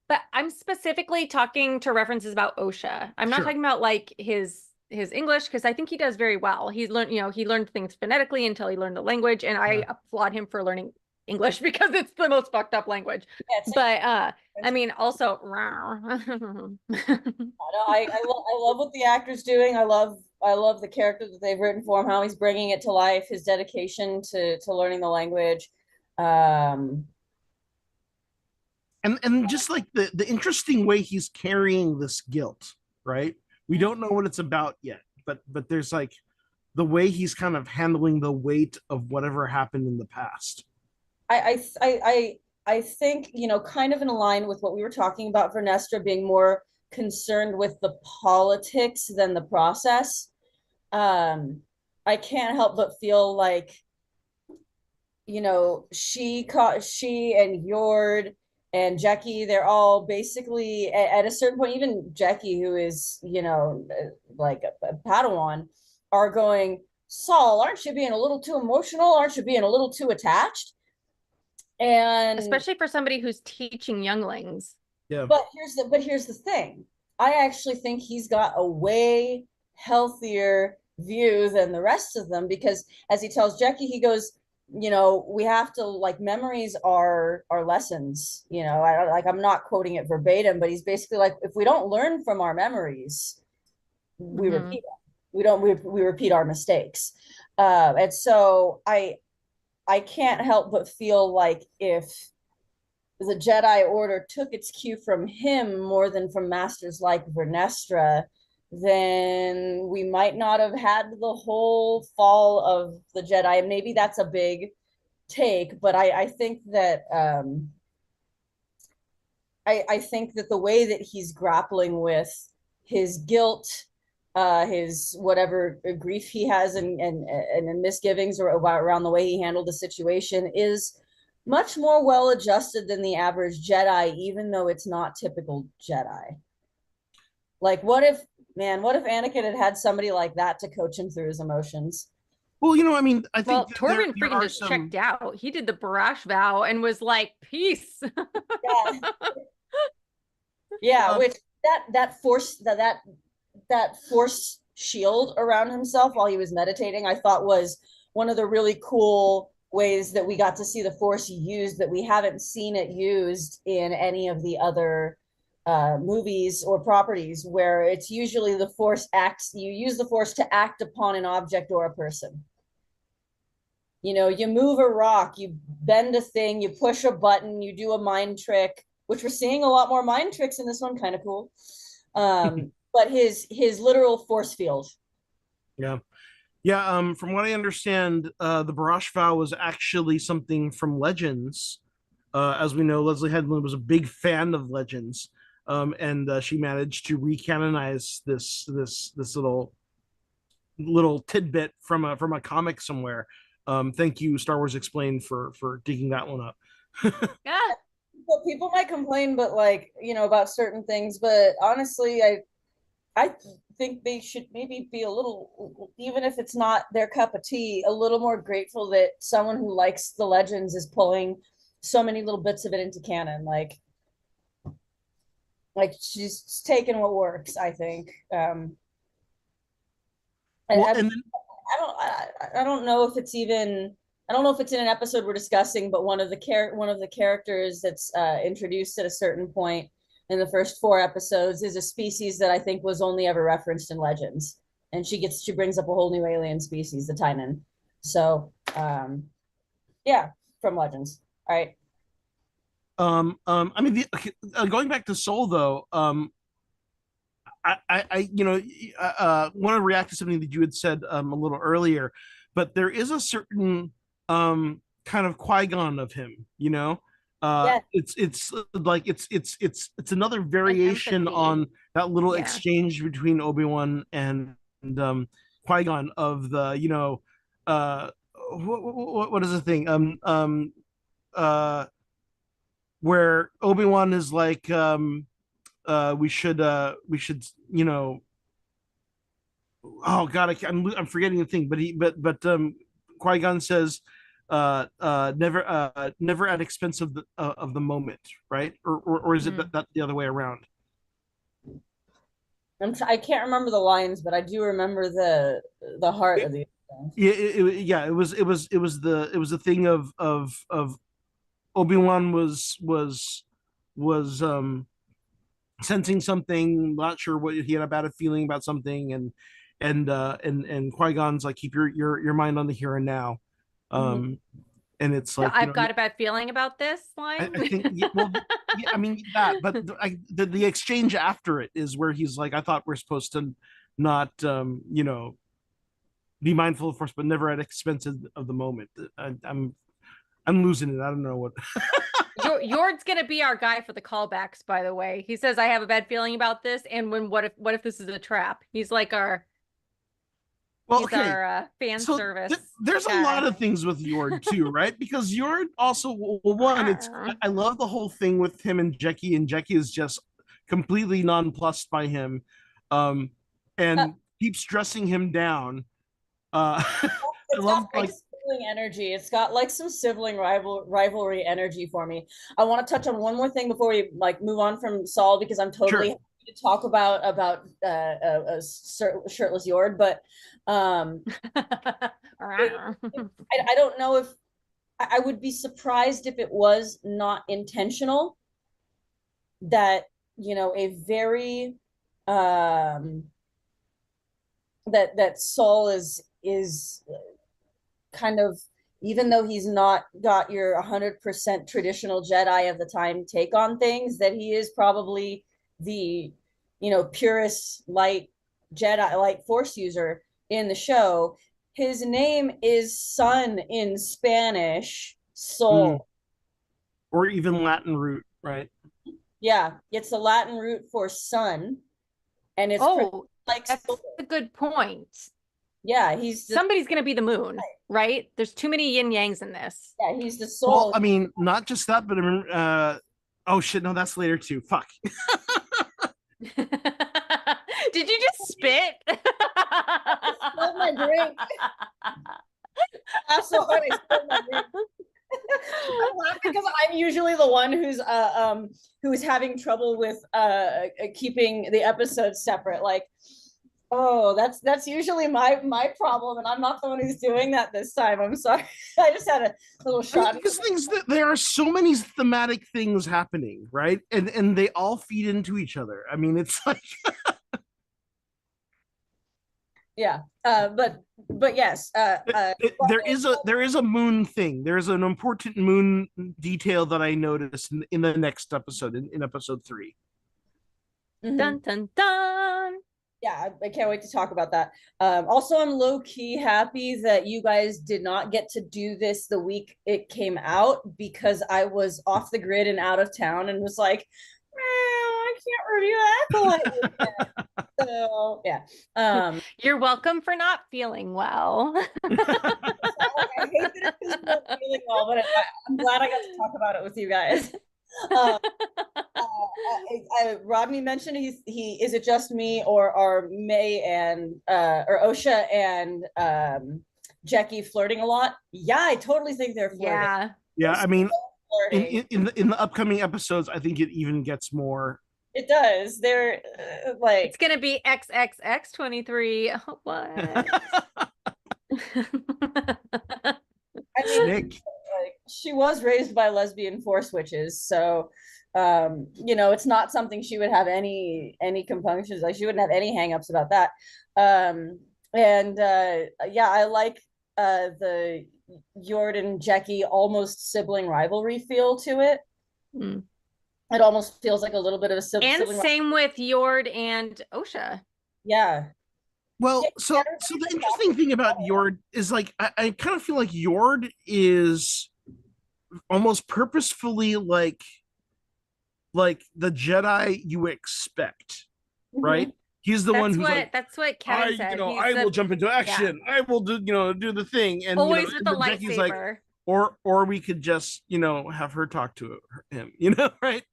but I'm specifically talking to references about OSHA. I'm not Sure. talking about like his English, because I think he does very well. He's learned, he learned things phonetically until he learned the language, and I applaud him for learning English because it's the most fucked up language. Yeah, but I mean, also I love what the actor's doing. I love the character that they've written for him, how he's bringing it to life, his dedication to learning the language. Um, and just like the interesting way he's carrying this guilt, right? We don't know what it's about yet, but there's like the way he's kind of handling the weight of whatever happened in the past. I think, kind of in line with what we were talking about, Vernestra being more concerned with the politics than the process. I can't help but feel like, she and Yord and Jackie, they're all basically at a certain point, even Jackie, who is, like a Padawan, are going, Saul, aren't you being a little too emotional? Aren't you being a little too attached? And especially for somebody who's teaching younglings. Yeah. But here's the thing. I actually think he's got a way healthier view than the rest of them, because as he tells Jackie, he goes, we have to, like, memories are lessons. I'm not quoting it verbatim, but he's basically like, if we don't learn from our memories, we repeat them. We repeat our mistakes. And so I can't help but feel like if the Jedi Order took its cue from him more than from masters like Vernestra, then we might not have had the whole fall of the Jedi. And maybe that's a big take, but I think that I think that the way that he's grappling with his guilt, his whatever grief he has, and misgivings around the way he handled the situation is much more well adjusted than the average Jedi, even though it's not typical Jedi. Like, what if Anakin had somebody like that to coach him through his emotions? Well, I mean, I think Torben freaking just checked out. He did the Barash vow and was like, peace. Yeah, which that force shield around himself while he was meditating, I thought was one of the really cool ways that we got to see the force used, that we haven't seen it used in any of the other movies or properties, where it's usually you use the force to act upon an object or a person. You move a rock, you bend a thing, you push a button, you do a mind trick, which we're seeing a lot more mind tricks in this one. Kind of cool. But his literal force field. Yeah. From what I understand, the Barash vow was actually something from Legends. As we know, Leslie Headland was a big fan of Legends, and she managed to recanonize this little tidbit from a comic somewhere. Thank you, Star Wars Explained, for digging that one up. Yeah. Well, people might complain, but about certain things. But honestly, I think they should maybe be a little, even if it's not their cup of tea, a little more grateful that someone who likes the Legends is pulling so many little bits of it into canon. Like she's taking what works, I think. I don't know if it's even, I don't know if it's in an episode we're discussing, but one of the characters that's introduced at a certain point in the first 4 episodes is a species that I think was only ever referenced in Legends, and she brings up a whole new alien species, the Tynan. So yeah, from Legends. All right. I mean, going back to Soul though, I want to react to something that you had said a little earlier, but there is a certain kind of Qui-Gon of him, it's like it's another variation on that little exchange between Obi-Wan and Qui-Gon of the what is the thing where Obi-Wan is like we should oh god, I'm forgetting the thing, but Qui-Gon says never at expense of the moment, right? Or is it that the other way around? I can't remember the lines, but I do remember the heart of the. Yeah, it was the thing of Obi-Wan was sensing something, not sure what he had a bad feeling about something, and Qui-Gon's like, keep your mind on the here and now. And it's like, I've got a bad feeling about this line. I think, well, yeah, I mean that, but the exchange after it is where he's like, I thought we're supposed to not, be mindful of force, but never at expense of the moment. I'm losing it. I don't know what. Yord's gonna be our guy for the callbacks, by the way. He says, I have a bad feeling about this, and what if this is a trap? He's like our fan service. There's guy. A lot of things with Yord too, right? Because Yord also, one, I love the whole thing with him and Jecki is just completely nonplussed by him, and keeps dressing him down. I love sibling energy. It's got like some sibling rivalry energy for me. I want to touch on one more thing before we like move on from Saul, because I'm totally happy to talk about shirtless Yord, but I don't know if I would be surprised if it was not intentional. That a very that Saul is kind of, even though he's not got your 100% traditional Jedi of the time take on things, that he is probably the purest light Jedi, light Force user in the show. His name is Son in Spanish, Sol, or even Latin root, right? Yeah, it's a Latin root for sun, and it's like that's a good point. Yeah, somebody's gonna be the moon, right? There's too many yin yangs in this. Yeah, he's the soul. Well, I mean, not just that, but I remember. Oh shit! No, that's later too. Fuck. Did you just spit? I spilled my drink. That's so funny. Spilled my drink. I'm laughing because I'm usually the one who's having trouble with keeping the episodes separate. Like, oh, that's usually my problem, and I'm not the one who's doing that this time. I'm sorry. I just had a little shot. Because there are so many thematic things happening, right? And they all feed into each other. I mean, it's like yeah, but yes, there is a moon thing. There's an important moon detail that I noticed in the next episode, in episode 3. Dun dun dun. Yeah, I can't wait to talk about that. Also, I'm low-key happy that you guys did not get to do this the week it came out, because I was off the grid and out of town and was like, I can't review Acolyte. So yeah. You're welcome for not feeling well. I hate that it's not feeling well, but I'm glad I got to talk about it with you guys. Rodney mentioned he is it just me, or are May and or Osha and Jecki flirting a lot? Yeah, I totally think they're flirting. Yeah. I mean, in the upcoming episodes, I think it even gets more. It does. They're like, it's gonna be XXX23. What? I mean, like, she was raised by lesbian Force witches, so it's not something she would have any compunctions. Like, she wouldn't have any hangups about that. Yeah, I like the Yord and Jecki almost sibling rivalry feel to it. It almost feels like a little bit of a sibling. And same with Yord and Osha. Yeah. Well, so the interesting thing about Yord is, like, I kind of feel like Yord is almost purposefully like the Jedi you expect, right? He's the one who's like, that's what Kevin said. I will jump into action. Yeah. I will do the thing, and always with the lightsaber. Like, or we could just have her talk to him, right?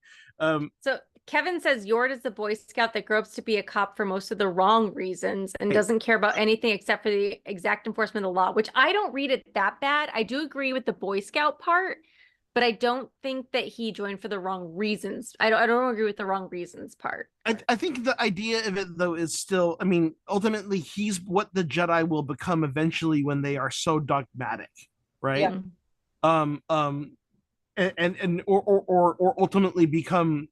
So Kevin says Yord is the Boy Scout that grew up to be a cop for most of the wrong reasons and doesn't care about anything except for the exact enforcement of the law, which I don't read it that bad. I do agree with the Boy Scout part, but I don't think that he joined for the wrong reasons. I don't agree with the wrong reasons part. I think the idea of it though is still, I mean, ultimately he's what the Jedi will become eventually when they are so dogmatic, right? Yeah. Or ultimately become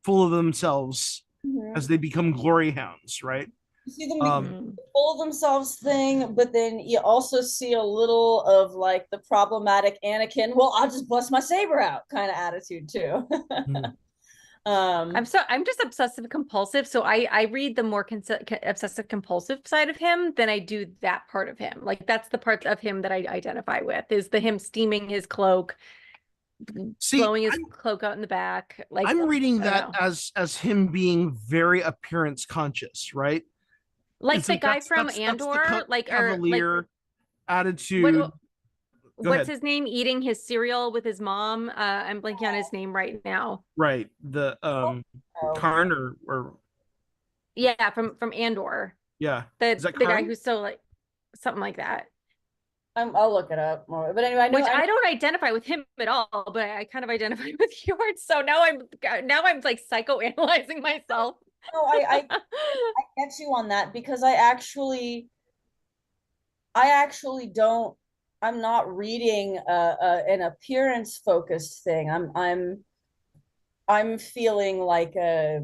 full of themselves Mhm. as they become glory hounds, right? You see them full of themselves thing, but then you also see a little of like the problematic Anakin, well, I'll just bust my saber out kind of attitude too. I'm just obsessive compulsive, so I read the more obsessive compulsive side of him than I do that part of him. Like that's the part of him that I identify with, is the him steaming his cloak, blowing his cloak out in the back. Like I'm reading that as him being very appearance conscious, right? Like it's the like guy from that's Andor, like cavalier attitude. What's his name? Eating his cereal with his mom. I'm blanking on his name right now. Right. The Karn or yeah, from Andor. Yeah. The guy who's so like something like that. I'll look it up more. But anyway, I don't identify with him at all, but I kind of identify with Yord. So now I'm like psychoanalyzing myself. No, I get you on that because I actually don't. I'm not reading an appearance focused thing. I'm feeling like a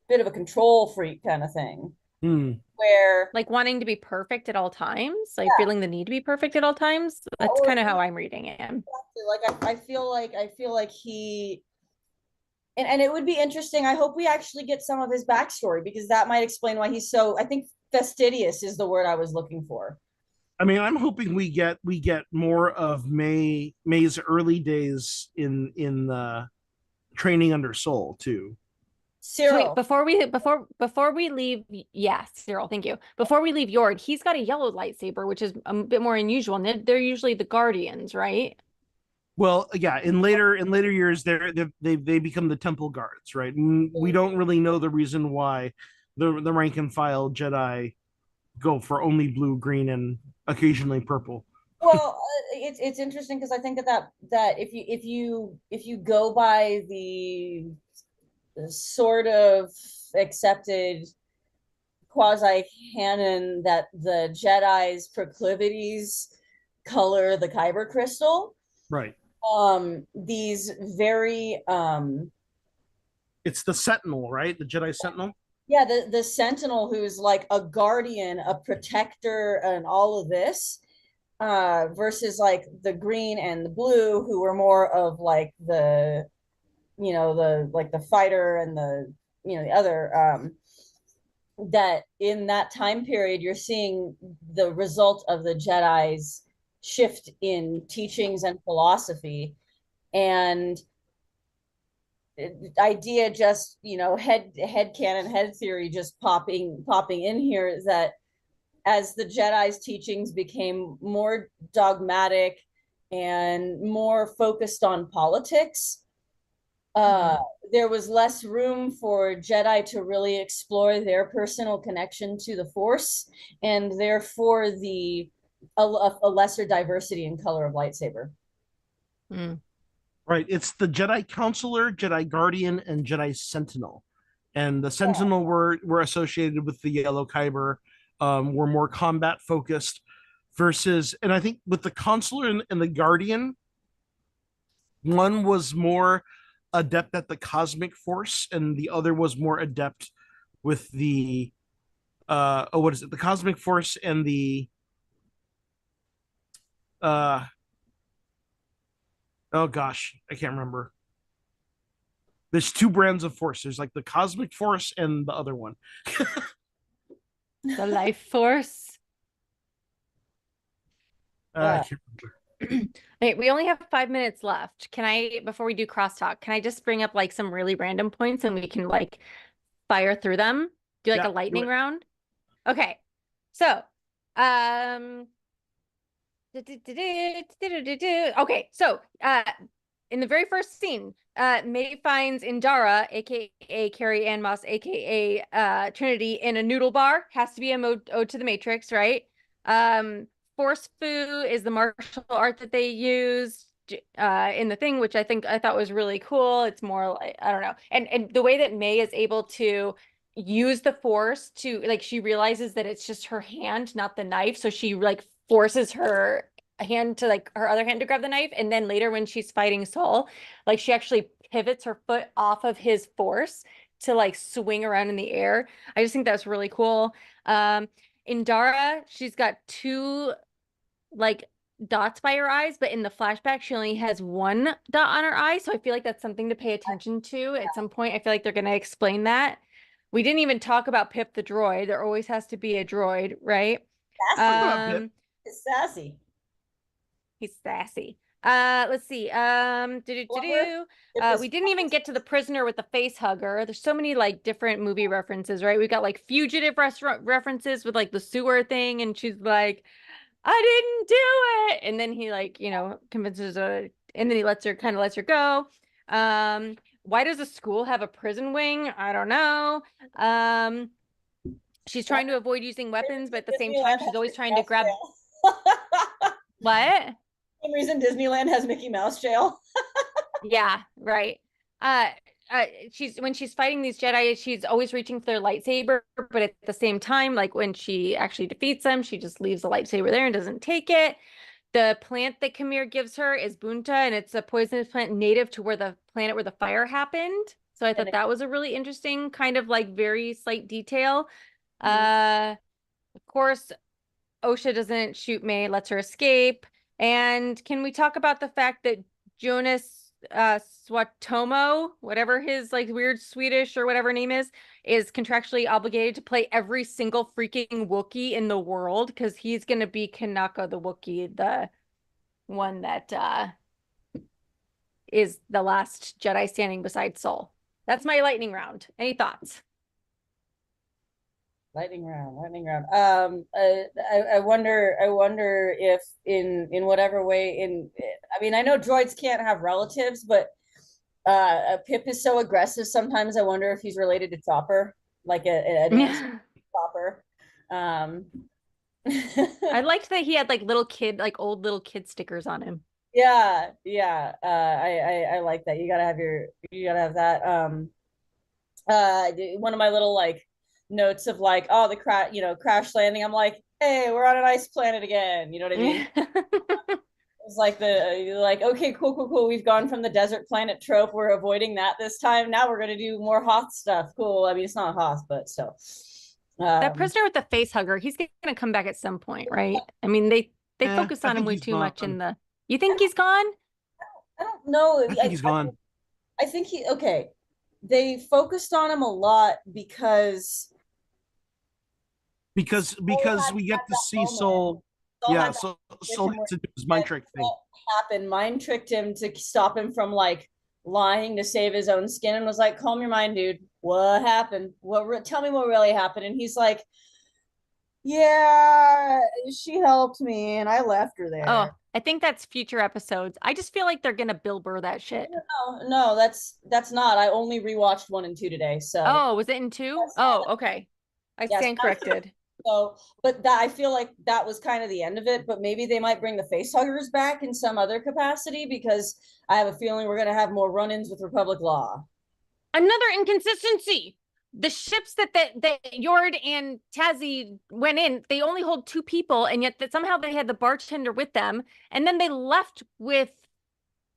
bit of a control freak kind of thing. Where like wanting to be perfect at all times, like feeling the need to be perfect at all times. That's kind of how I'm reading him. Like I feel like he and it would be interesting. I hope we actually get some of his backstory because that might explain why he's so, I think fastidious is the word I was looking for. I mean, I'm hoping we get more of May's early days in the training under Soul too. So wait, before we leave, yes, Cyril, thank you. Before we leave Yord, he's got a yellow lightsaber, which is a bit more unusual. And they're usually the Guardians, right? Well, yeah, in later years, they become the Temple Guards, right? And we don't really know the reason why the rank and file Jedi go for only blue, green, and occasionally purple. Well, it's interesting because I think that if you go by the sort of accepted quasi canon that the Jedi's proclivities color the Kyber crystal, right? These very it's the Sentinel, right? The Jedi Sentinel. Yeah, the Sentinel, who's like a guardian, a protector, and all of this, versus like the green and the blue, who were more of like the the fighter and the other, that in that time period you're seeing the result of the Jedi's shift in teachings and philosophy. And idea, just head canon, head theory, just popping in here, is that as the Jedi's teachings became more dogmatic and more focused on politics, there was less room for Jedi to really explore their personal connection to the Force, and therefore a lesser diversity in color of lightsaber. Right. It's the Jedi Counselor, Jedi Guardian, and Jedi Sentinel. And the Sentinel were associated with the Yellow Kyber, were more combat focused versus, and I think with the Counselor and the Guardian, one was more adept at the cosmic force, and the other was more adept with the what is it? The cosmic force and the oh gosh, I can't remember. There's two brands of force. There's like the cosmic force and the other one. The life force. I can't remember. Okay, we only have 5 minutes left. Can I, before we do crosstalk, can I just bring up like some really random points and we can like fire through them? Do like a lightning round? Okay. So, okay. So, in the very first scene, May finds Indara, aka Carrie Ann Moss, aka Trinity, in a noodle bar. Has to be a ode to the Matrix, right? Force Fu is the martial art that they used in the thing, which I thought was really cool. It's more like, I don't know, and the way that May is able to use the force to, like, she realizes that it's just her hand, not the knife, so she like forces her hand to, like, her other hand to grab the knife, and then later when she's fighting Saul, like, she actually pivots her foot off of his force to like swing around in the air. I just think that's really cool. Indara, she's got two like dots by her eyes, but in the flashback she only has one dot on her eye, so I feel like that's something to pay attention to at some point. I feel like they're going to explain that. We didn't even talk about Pip the droid. There always has to be a droid, right? Sassy. It's sassy. He's sassy. Let's see. We didn't even get to the prisoner with the face hugger. There's so many like different movie references, right? We got like fugitive restaurant references with like the sewer thing, and she's like, I didn't do it. And then he, like, you know, convinces her, and then he lets her go. Why does the school have a prison wing? I don't know. She's trying to avoid using weapons, but at the same time, she's always trying to grab. What? Same reason Disneyland has Mickey Mouse jail. Yeah, right. When she's fighting these Jedi, she's always reaching for their lightsaber, but at the same time, like when she actually defeats them, she just leaves the lightsaber there and doesn't take it. The plant that Kamir gives her is Bunta, and it's a poisonous plant native to where the planet where the fire happened. So I thought that was a really interesting kind of like very slight detail. Of course, Osha doesn't shoot May, lets her escape. And can we talk about the fact that Jonas Swatomo, whatever his like weird Swedish or whatever name is contractually obligated to play every single freaking Wookiee in the world, because he's going to be Kanaka the Wookiee, the one that is the last Jedi standing beside Sol. That's my lightning round. Any thoughts? Lightning round. I wonder if in whatever way I mean, I know droids can't have relatives, but Pip is so aggressive sometimes. I wonder if he's related to Chopper, like a Chopper. I liked that he had like old little kid stickers on him. Yeah. I like that. You gotta have that. One of my little like notes of like, oh, the crash landing. I'm like, hey, we're on an ice planet again. You know what I mean? It's like okay, cool. We've gone from the desert planet trope. We're avoiding that this time. Now we're gonna do more Hoth stuff. Cool. I mean, it's not Hoth, but still. That prisoner with the face hugger, he's gonna come back at some point, right? I mean, they focus on him way too much in the. You think he's gone? I don't know. I think he's gone. I think okay. They focused on him a lot because we get to see Sol. Yeah, Sol to do his mind trick thing. Happened. Mind tricked him to stop him from like lying to save his own skin, and was like, calm your mind, dude. What happened? Tell me what really happened. And he's like, yeah, she helped me and I left her there. Oh, I think that's future episodes. I just feel like they're gonna Bill Burr that shit. No, that's not. I only rewatched 1 and 2 today. So was it in 2? Oh, okay. I stand corrected. So, but that, I feel like that was kind of the end of it, but maybe they might bring the facehuggers back in some other capacity, because I have a feeling we're going to have more run-ins with Republic Law. Another inconsistency. The ships that Yord and Tazzy went in, they only hold 2 people, and yet that somehow they had the bartender with them, and then they left with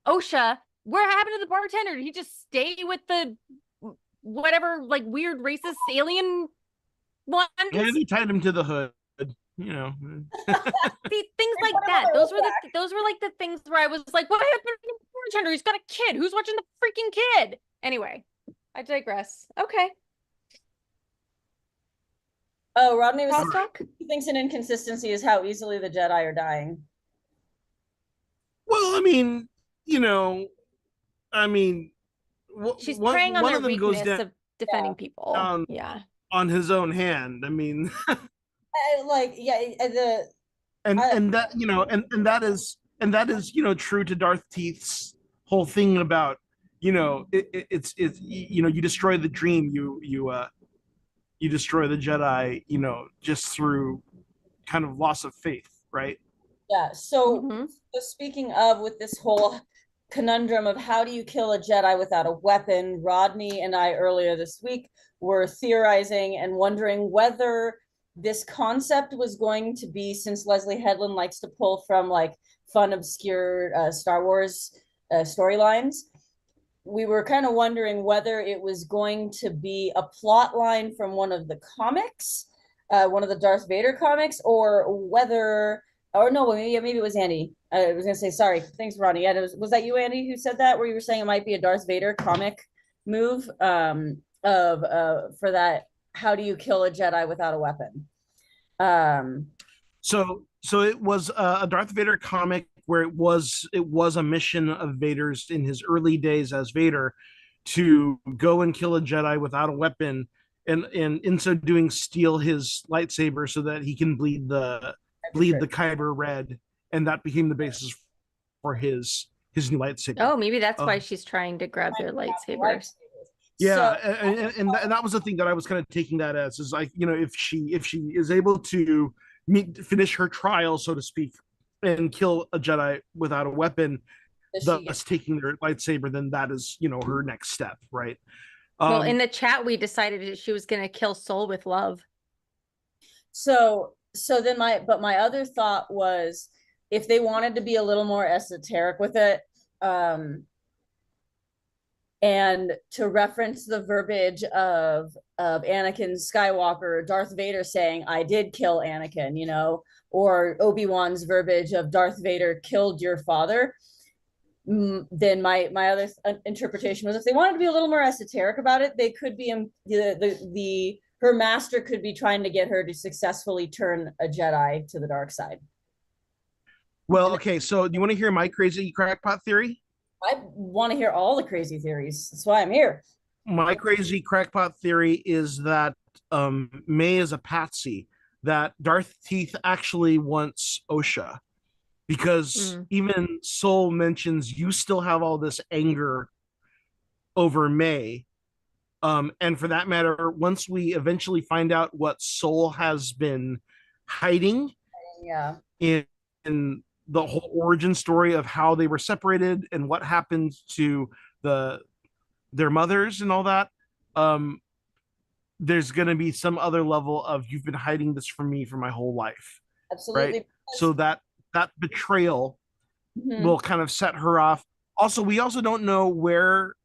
Osha. Where happened to the bartender? Did he just stay with the whatever, like, weird racist alien one? Yeah, they tied him to the hood, you know. See, things like that. Those were like the things where I was like, what happened to the bartender? He's got a kid. Who's watching the freaking kid? Anyway, I digress. Okay. Oh, Rodney he thinks an inconsistency is how easily the Jedi are dying. Well, I mean, she's preying on their weakness of defending people. On his own hand. I mean, and that is true to Darth Teeth's whole thing about, it's you destroy the dream, you destroy the Jedi, just through kind of loss of faith, right? Yeah. So speaking of, with this whole conundrum of how do you kill a Jedi without a weapon, Rodney and I earlier this week were theorizing and wondering whether this concept was going to be, since Leslie Headland likes to pull from like fun, obscure Star Wars storylines. We were kind of wondering whether it was going to be a plot line from one of the comics, one of the Darth Vader comics, or whether, or no, maybe it was Andy. I was gonna say, sorry, thanks, Ronnie. Yeah, was that you, Andy, who said that? Where you were saying it might be a Darth Vader comic move of for that? How do you kill a Jedi without a weapon? So it was a Darth Vader comic where it was a mission of Vader's in his early days as Vader to go and kill a Jedi without a weapon, and in so doing steal his lightsaber so that he can bleed the Kyber red, and that became the basis for his new lightsaber. Oh, maybe that's why she's trying to grab their lightsabers. Yeah, and that was the thing that I was kind of taking that as, is like, if she is able to finish her trial, so to speak, and kill a Jedi without a weapon, thus taking their lightsaber, then that is, her next step, right? Well, in the chat, we decided that she was going to kill Soul with love. So then my other thought was, if they wanted to be a little more esoteric with it, and to reference the verbiage of Anakin Skywalker, Darth Vader saying, "I did kill Anakin," or Obi-Wan's verbiage of Darth Vader killed your father. Then my other interpretation was, if they wanted to be a little more esoteric about it, they could be her master could be trying to get her to successfully turn a Jedi to the dark side. Well, okay, so do you want to hear my crazy crackpot theory? I want to hear all the crazy theories. That's why I'm here. My crazy crackpot theory is that May is a patsy, that Darth Teeth actually wants Osha, because even Soul mentions you still have all this anger over May. And for that matter, once we eventually find out what Soul has been hiding, in the whole origin story of how they were separated and what happened to their mothers and all that, there's going to be some other level of, you've been hiding this from me for my whole life. Absolutely. Right? So that betrayal will kind of set her off. Also, we also don't know where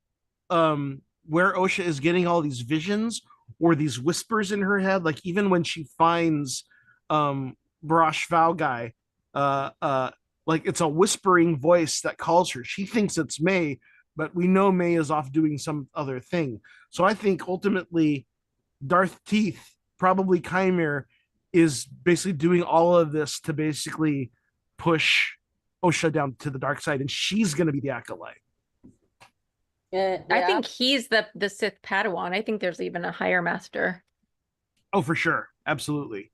Osha is getting all these visions or these whispers in her head. Like, even when she finds Barash Valgai, like, it's a whispering voice that calls her. She thinks it's May, but we know May is off doing some other thing. So I think ultimately Darth Teeth, probably Chimera, is basically doing all of this to basically push Osha down to the dark side, and she's going to be the acolyte. I think he's the Sith Padawan. I think there's even a higher master. Oh, for sure. Absolutely.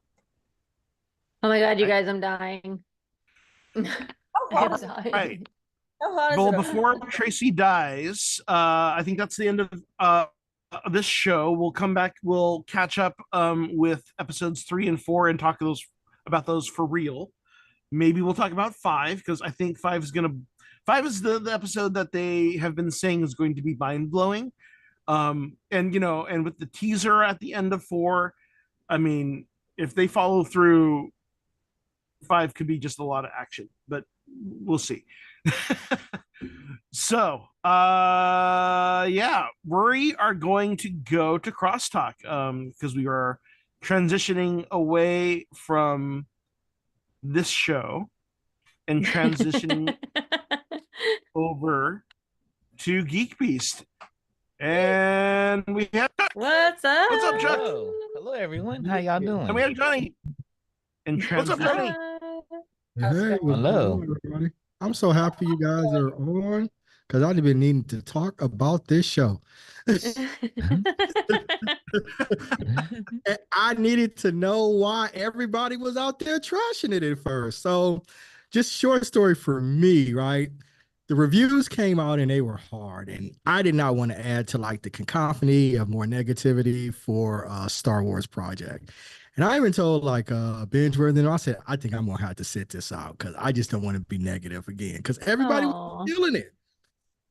Oh my God, you guys, I'm dying. Right. Well, before Tracy dies, I think that's the end of this show. We'll come back. We'll catch up with episodes 3 and 4 and talk about those for real. Maybe we'll talk about 5, because I think 5 is the episode that they have been saying is going to be mind-blowing. And with the teaser at the end of 4, I mean, if they follow through, 5 could be just a lot of action, but we'll see. So we are going to go to Crosstalk because we are transitioning away from this show and transitioning over to Geek Beast. And we have what's up? What's up, Chuck? Hello everyone. How y'all doing? And we have Johnny. And what's up, Johnny? Hey, hello, everybody. I'm so happy you guys are on, because I've been needing to talk about this show. And I needed to know why everybody was out there trashing it at first. So, just short story for me, right? the reviews came out and they were hard, and I did not want to add to like the cacophony of more negativity for Star Wars project. And I even told like binge worthy, I said, I think I'm gonna have to sit this out because I just don't want to be negative again because everybody was Aw. feeling it.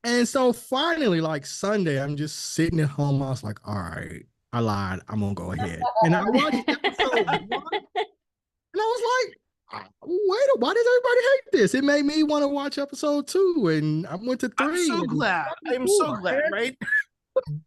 And so finally, like Sunday, I'm just sitting at home. I was like, all right, I lied. I'm gonna go ahead. And I watched episode 1, and I was like, why does everybody hate this? It made me want to watch episode 2, and I went to 3. I'm so glad. I'm so glad, right? And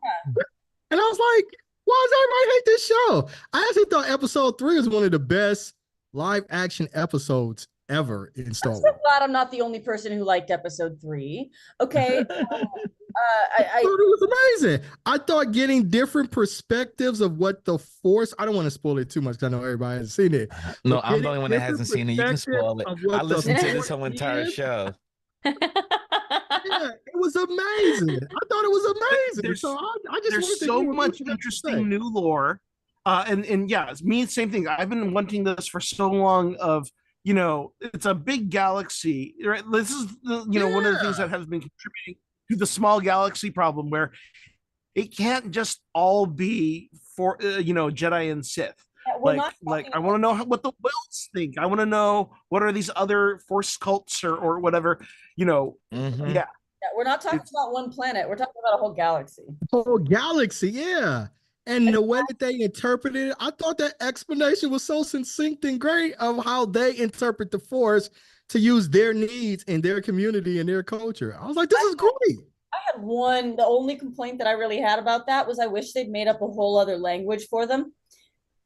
I was like, why does everybody hate this show? I actually thought episode 3 was one of the best live action episodes ever in Star I'm Wars. so glad I'm not the only person who liked episode 3. Okay. I thought it was amazing. I thought getting different perspectives of what the Force, I don't want to spoil it too much because I know everybody hasn't seen it. No, but I'm the getting only one that different hasn't seen it. You can spoil it. perspective of what I the listened to this Force whole entire is. show. Yeah, it was amazing. I thought it was amazing. There's- So I just wanted There's to so hear what much you had to interesting say. new lore. And yeah, it's me, same thing. I've been wanting this for so long of, it's a big galaxy, right? This is one of the things Yeah. that has been contributing to the small galaxy problem where it can't just all be for Jedi and Sith. Yeah, we're not Like talking I want to know what the Wills think. I want to know what are these other Force cults or whatever. Mhm. Yeah. Yeah, we're not talking about one planet. We're talking about a whole galaxy. Whole galaxy, yeah. And the way that they interpreted it, I thought that explanation was so succinct and great of how they interpret the Force to use their needs in their community and their culture. I was like, this is great. I had the only complaint that I really had about that was I wish they'd made up a whole other language for them.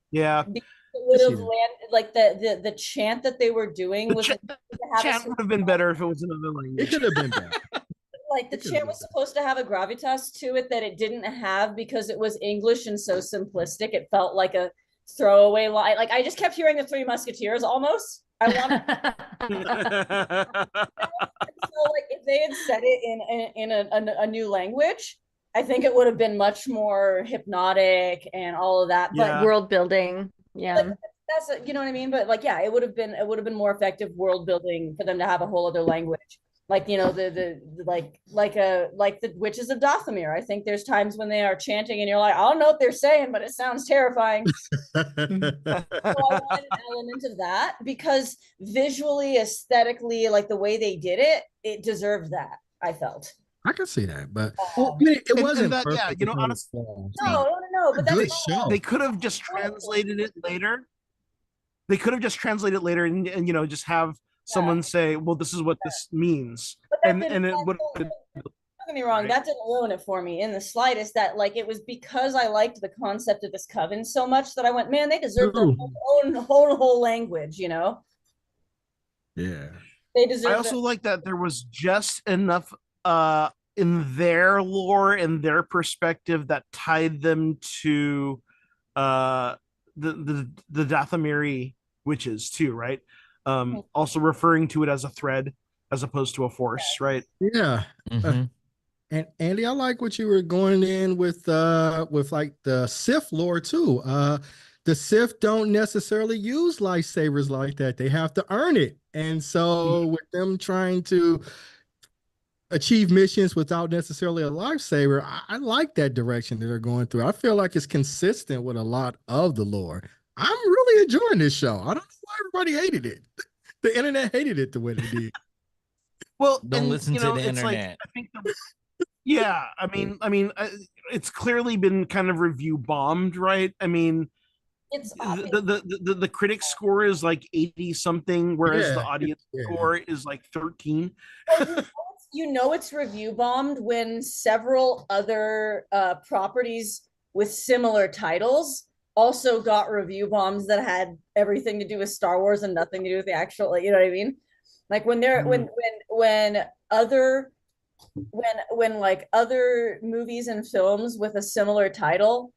Yeah. It would Yes, have you did. landed like the chant that they were doing The was chant would have been better if it was another It language. could have been better. like the it could've chant been was supposed to have a gravitas to it that it didn't have because it was English and so simplistic. It felt like a throwaway line. Like I just kept hearing the Three Musketeers almost. I wanted so like if they had said it in a new language, I think it would have been much more hypnotic and all of that. But Yeah. World building. Yeah. you know what I mean? But like, yeah, it would have been more effective world building for them to have a whole other language. Like, the the witches of Dathomir. I think there's times when they are chanting and you're like, I don't know what they're saying, but it sounds terrifying. So I wanted an element of that because visually, aesthetically, like the way they did it, it deserved that, I felt. I can see that, but I mean, it And wasn't that, yeah, perfect. honestly, No, but good that's show. they could have just translated it later. They could have just translated it later and just have someone say, well, this is what this means. But that And didn't- it would don't get me wrong, Right. that didn't ruin it for me in the slightest. That like it was because I liked the concept of this coven so much that I went, man, they deserve their whole language, Yeah. They deserve I also like that there was just enough in their lore and their perspective that tied them to the Dathomiri witches too, right? Also referring to it as a thread as opposed to a force, right? Yeah. Mhm. And Andy, I like what you were going in with like the Sith lore too. The Sith don't necessarily use lightsabers like that. They have to earn it. And so with them trying to achieve missions without necessarily a lightsaber, I like that direction that they're going through. I feel like it's consistent with a lot of the lore. I'm really enjoying this show. I don't know why everybody hated it. The internet hated it the way they did. Well, Don't and, listen to the it's like, internet. I think yeah, I mean, it's clearly been kind of review bombed, right? I mean, it's the critic score is like 80 something, whereas the Yeah, audience yeah. score is like 13. it's review bombed when several other properties with similar titles also got review bombs that had everything to do with Star Wars and nothing to do with the actual, you know what I mean? Like when they're when like other movies and films with a similar title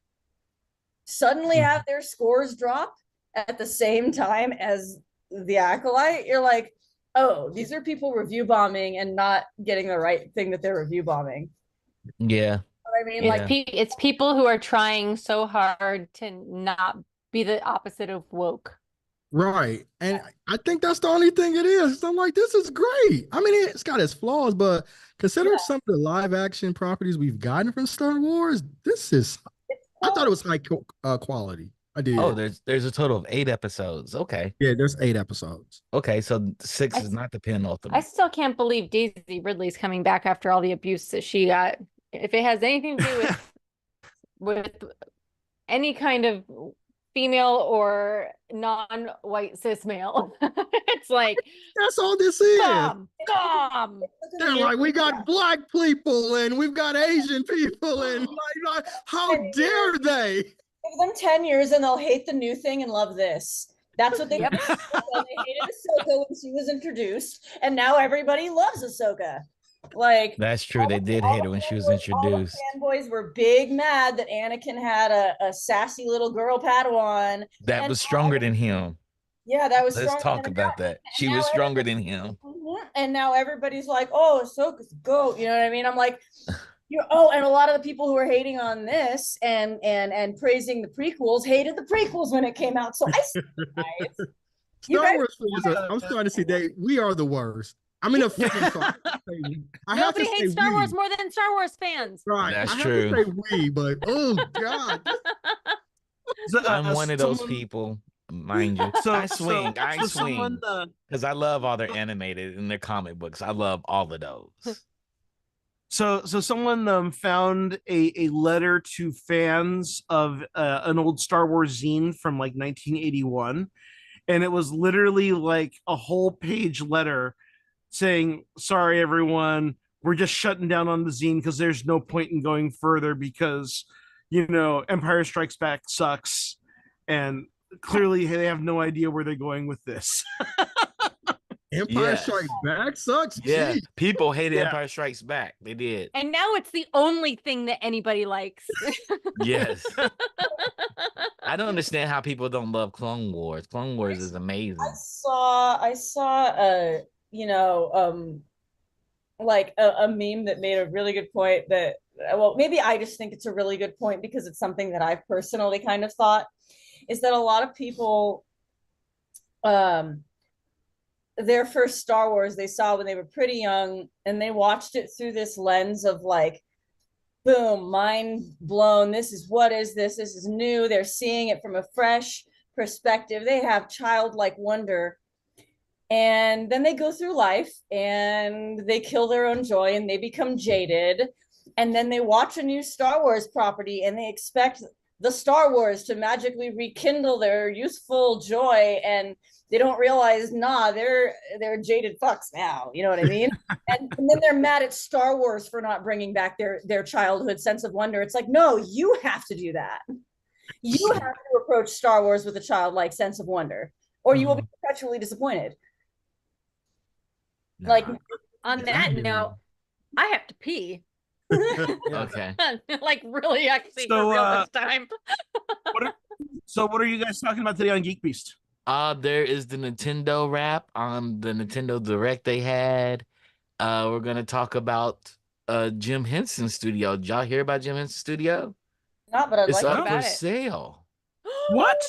suddenly have their scores drop at the same time as the Acolyte, you're like, oh, these are people review bombing and not getting the right thing that they're review bombing. Yeah. I mean, It's, like, it's people who are trying so hard to not be the opposite of woke. Right. And I think that's the only thing it is. I'm like, this is great. I mean, it's got its flaws, but considering some of the live action properties we've gotten from Star Wars, this is, I thought it was quality. I did. Oh, there's a total of 8 episodes. Okay. Yeah, there's 8 episods. Okay, so 6 is not the I penultimate. still can't believe Daisy Ridley's coming back after all the abuse that she got. If it has anything to do with any kind of female or non-white cis male, it's like, That's all this is. Gum. They're like, we got black people and we've got Asian people, and like, how dare they? Give them 10 years and they'll hate the new thing and love this. That's what they Yep. did. They hated Ahsoka when she was introduced, and now everybody loves Ahsoka. Like, That's true. They did hate her when she was introduced. All the fanboys were big mad that Anakin had a sassy little girl Padawan. That was stronger than him. Yeah, that was Let's stronger talk than about that. She was stronger than him. And now everybody's like, "Oh, Ahsoka's the GOAT." You know what I mean? I'm like, and a lot of the people who are hating on this and praising the prequels hated the prequels when it came out. So I see you Star guys, Wars fans, I'm starting to see we are the worst. I'm in a freaking song. I have to Nobody say hates Star we. Wars more than Star Wars fans. Right. That's I have true. to say we, but oh God. I'm one of those people, mind you. I swing because I love all their animated and their comic books. I love all of those. So someone found a letter to fans of an old Star Wars zine from like 1981, and it was literally like a whole page letter saying, "Sorry, everyone, we're just shutting down on the zine because there's no point in going further because, Empire Strikes Back sucks, and clearly they have no idea where they're going with this." Empire Strikes Back sucks. Yeah, Jeez. people hated Empire Strikes Back. They did. And now it's the only thing that anybody likes. Yes. I don't understand how people don't love Clone Wars. Clone Wars is amazing. I saw like a meme that made a really good point that, well, maybe I just think it's a really good point because it's something that I've personally kind of thought, is that a lot of people, their first Star Wars they saw when they were pretty young, and they watched it through this lens of like, boom, mind blown. This is this is new. They're seeing it from a fresh perspective. They have childlike wonder. And then they go through life and they kill their own joy and they become jaded. And then they watch a new Star Wars property and they expect the Star Wars to magically rekindle their youthful joy, and they don't realize, they're jaded fucks now. You know what I mean? and then they're mad at Star Wars for not bringing back their childhood sense of wonder. It's like, no, you have to do that. You have to approach Star Wars with a childlike sense of wonder, or you will be perpetually disappointed. Like, on that note, I have to pee. Okay. Like, really, actually, So, for real this time. What are you guys talking about today on Geek Beast? There is the Nintendo wrap on the Nintendo Direct they had. We're gonna talk about Jim Henson's studio. Did y'all hear about Jim Henson's studio? Not, but I'd It's like up to. for sale. What?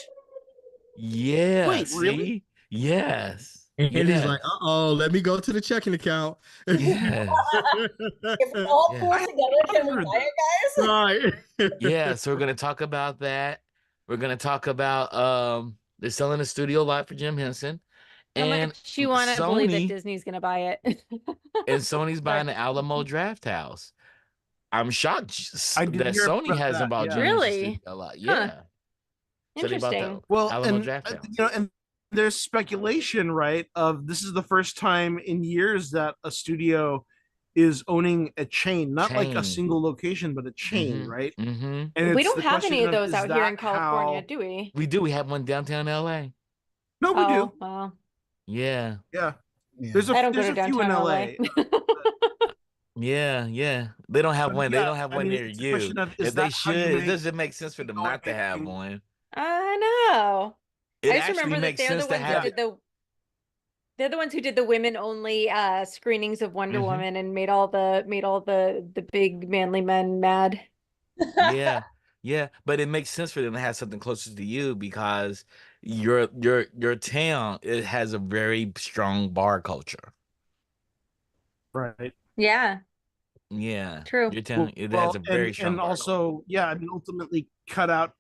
Yeah. Wait, really? See? Yes. And he's Yes. like, let me go to the checking account. Yes. If all four together, can we buy it, guys? Right. Yeah, so we're gonna talk about that. We're gonna talk about they're selling a studio lot for Jim Henson. How And much you want to believe that Sony Disney's going to buy it? and Sony's buying the Alamo Draft House. I'm shocked I did that hear Sony about hasn't that, bought yeah. Jim Henson's Really? studio lot. Yeah. So they bought Interesting. Well, Alamo and Draft House. and there's speculation, right? Of this is the first time in years that a studio is owning a chain, not like a Chain. single location, but a chain, right? Mm-hmm. And We it's don't the have any question of those is out here in that California, how- do we? We do. We have one downtown LA. No, we do. Well, Yeah. Yeah, Yeah. there's I don't go there's to a few in downtown LA. Yeah, yeah. They don't have But one. They yeah, don't have I one mean, near it's a you. question of, is If they that how you should, it make doesn't make sense for them going not to have in? one. I know. It I just actually remember that makes they're the sense to ones who have did they're the ones who did the women only screenings of Wonder Mhm. Woman and made all the big manly men mad. Yeah, yeah. But it makes sense for them to have something closer to you because your town, it has a very strong bar culture. Right. Yeah, Yeah, true. your town, it has Well, a very strong and bar culture. also, yeah, I mean, ultimately cut out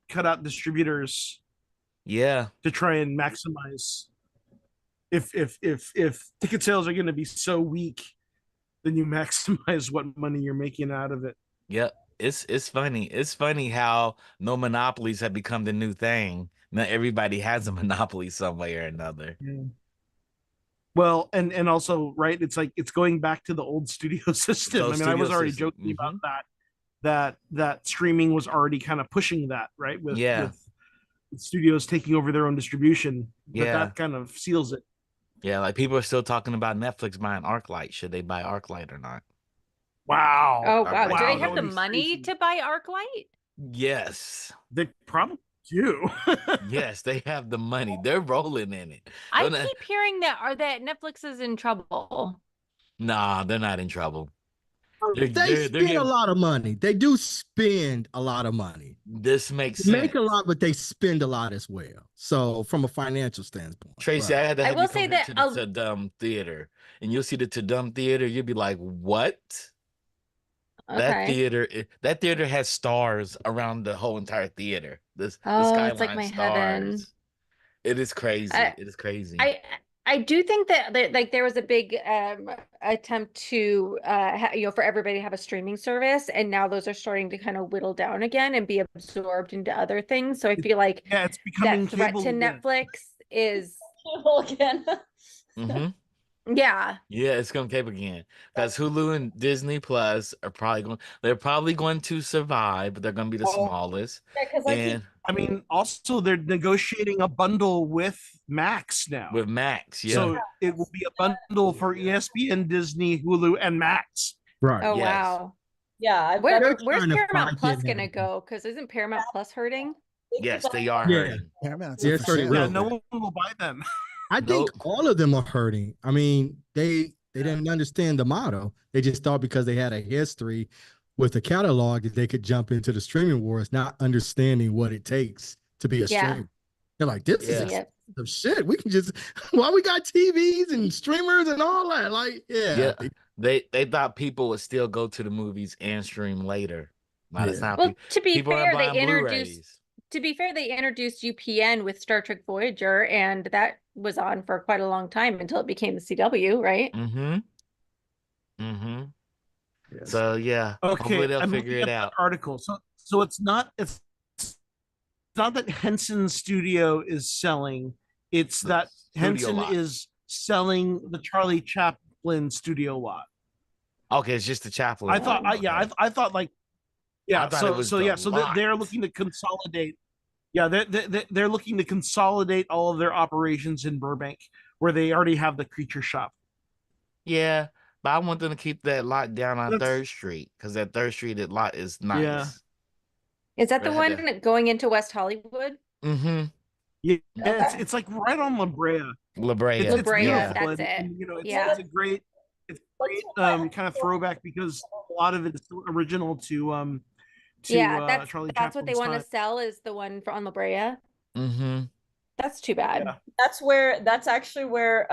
distributors Yeah, to try and maximize. If ticket sales are going to be so weak, then you maximize what money you're making out of it. yep. It's funny. It's funny how no monopolies have become the new thing. Now everybody has a monopoly some way or another. Yeah. Well, and also, right, it's like it's going back to the old studio system. So I mean, I studio was already system. joking about that streaming was already kind of pushing that, right? Yeah, With studios taking over their own distribution, but yeah, that kind of seals it. yeah. Like people are still talking about Netflix buying ArcLight. Should they buy ArcLight or not? Wow. Oh, All wow. right, Do Wow, they that have would the be money crazy. to buy Arclight? Yes, They probably do. yes, they have the money. They're rolling in it. I Don't they- keep hearing that Netflix is in trouble. Nah, they're not in trouble. They're They they're spend a getting. lot of money. They do spend a lot of money. This makes They make sense. a lot, but they spend a lot as well. So from a financial standpoint. Tracy, but- I had to I have will you say come here that to the Tadum Theater, and you'll see the Tadum Theater. You'll be like, "What?" Okay. That theater has stars around the whole entire theater. The Oh, it's like skyline my heaven. stars. It is crazy. I It is crazy. I I do think that like there was a big attempt to for everybody to have a streaming service, and now those are starting to kind of whittle down again and be absorbed into other things. So I feel like Yeah, it's that becoming threat cable to again. Netflix is Again. hmm yeah. Yeah, it's gonna cape again because Hulu and Disney Plus are probably going. They're probably going to survive, but they're going to be the smallest. Yeah, because I keep And I mean, also they're negotiating a bundle with Max now. with Max, yeah, So it will be a bundle for ESPN, Disney, Hulu, and Max. Right. Oh yes. wow. yeah, I've Where's They're where's trying to Paramount find Plus it gonna now. go? Because isn't Paramount Plus hurting? Yes, they are Yeah. hurting. Paramount's Yeah, up it's for already sale. Yeah, real. no one will buy them. I think Nope. all of them are hurting. I mean, they didn't understand the motto. They just thought because they had a history with the catalog that they could jump into the streaming wars, not understanding what it takes to be a Yeah. streamer. They're like, this is Yeah. Yep. expensive shit. We can just why we got TVs and streamers and all that. Like, Yeah, yeah. they thought people would still go to the movies and stream later. No, that's Yeah. not. Well, to be People aren't fair, they buying introduced Blu-rays. to be fair, they introduced UPN with Star Trek Voyager, and that was on for quite a long time until it became the CW, right? Mm-hmm. Mm-hmm. Yes. So yeah, hopefully Okay, they'll I'm figure looking it at out. the article. So it's not that Henson Studio is selling. It's that Studio Henson lot. is selling the Charlie Chaplin studio lot. Okay, it's just the Chaplin. I thought, one. Okay. I thought like, yeah. I thought So it was so the yeah. So they're lot. looking to consolidate. Yeah, they're looking to consolidate all of their operations in Burbank, where they already have the Creature Shop. Yeah, but I want them to keep that lot down on That's- 3rd Street because that 3rd Street lot is nice. Yeah. Is that the Right one there. going into West Hollywood? Mm-hmm. Yeah, Okay. it's like right on La Brea. La Brea. It's La Brea, Yeah. beautiful, that's it. and, you know, Yeah. it's a great, kind of throwback because a lot of it is still original to Yeah, that's Charlie that's what they Chaplin's want to time. sell is the one on La Brea. Mm-hmm. That's too bad. Yeah. that's actually where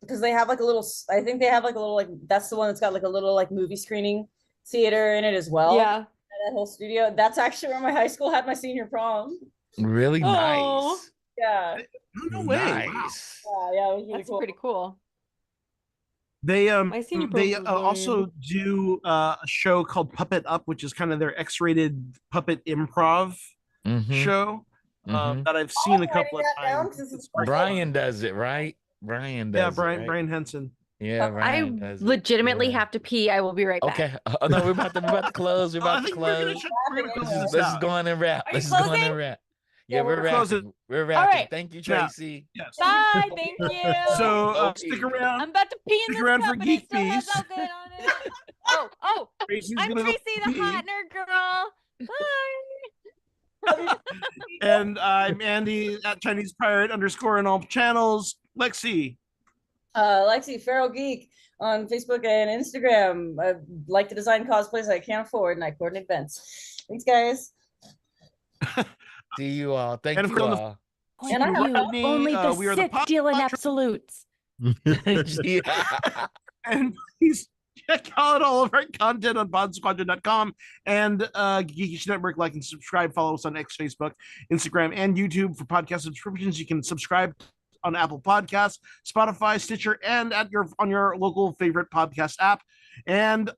because they have like a little I think they have like a little like that's the one that's got like a little like movie screening theater in it as well. Yeah. That whole studio. That's actually where my high school had my senior prom. Really Oh. nice. Yeah. No way. Wow. Nice. Yeah, it was really That's cool. pretty cool. They My senior they prom was also lame. do a show called Puppet Up, which is kind of their X-rated puppet improv Mm-hmm. show Mhm. that I've seen a I'm couple of writing that down times. 'cause it's It's pretty Brian does it, right? Brian does Yeah, it, Brian right? Brian Henson. Yeah, I Brian does it. legitimately Yeah. have to pee. I will be right back. Okay. Oh no, we're about to close. We're I about to think we're gonna close. close Yeah. this Let's out. go on and wrap. Are you Let's go on closing? and wrap. Yeah, Yeah, we're we're closing. wrapping. We're wrapping. right. Thank you, Yeah. Tracy. Yes. Bye. Thank you. So Okay. stick around. I'm about to pee in Stick this around cup for and it Geek still has Bees. all good on it. Oh, Tracy's I'm gonna go Tracy, the pee. hot nerd girl. Bye. And I'm Andy at Chinese Pirate _ in all channels. Lexi. Lexi Feral Geek on Facebook and Instagram. I like to design cosplays I can't afford and I coordinate events. Thanks, guys. See you all. Thank And you from the- all. Point And of I view. Rodney, Only the we are the Sith deal in Pod- absolutes. Yeah. And please check out all of our content on podsquadron.com and Geekish Network. Like and subscribe. Follow us on X, Facebook, Instagram, and YouTube for podcast subscriptions. You can subscribe on Apple Podcasts, Spotify, Stitcher, and on your local favorite podcast app. And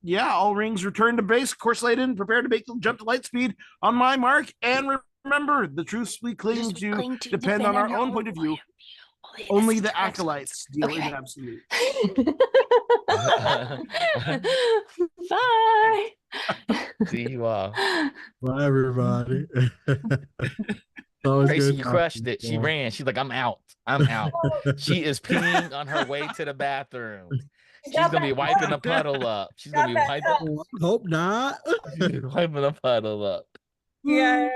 yeah, all rings return to base. Course laid in, prepare to make the jump to light speed on my mark. And remember, the truths we cling to depend on our own point of view. Only the acolytes deal in absolute. Bye. See you all. Bye, everybody. Always Tracy, good you talking crushed to it. She you. ran. She's like, I'm out. I'm out. She is peeing on her way to the bathroom. She's gonna be wiping the puddle up. She's gonna be wiping Hope not. the puddle up. Yeah.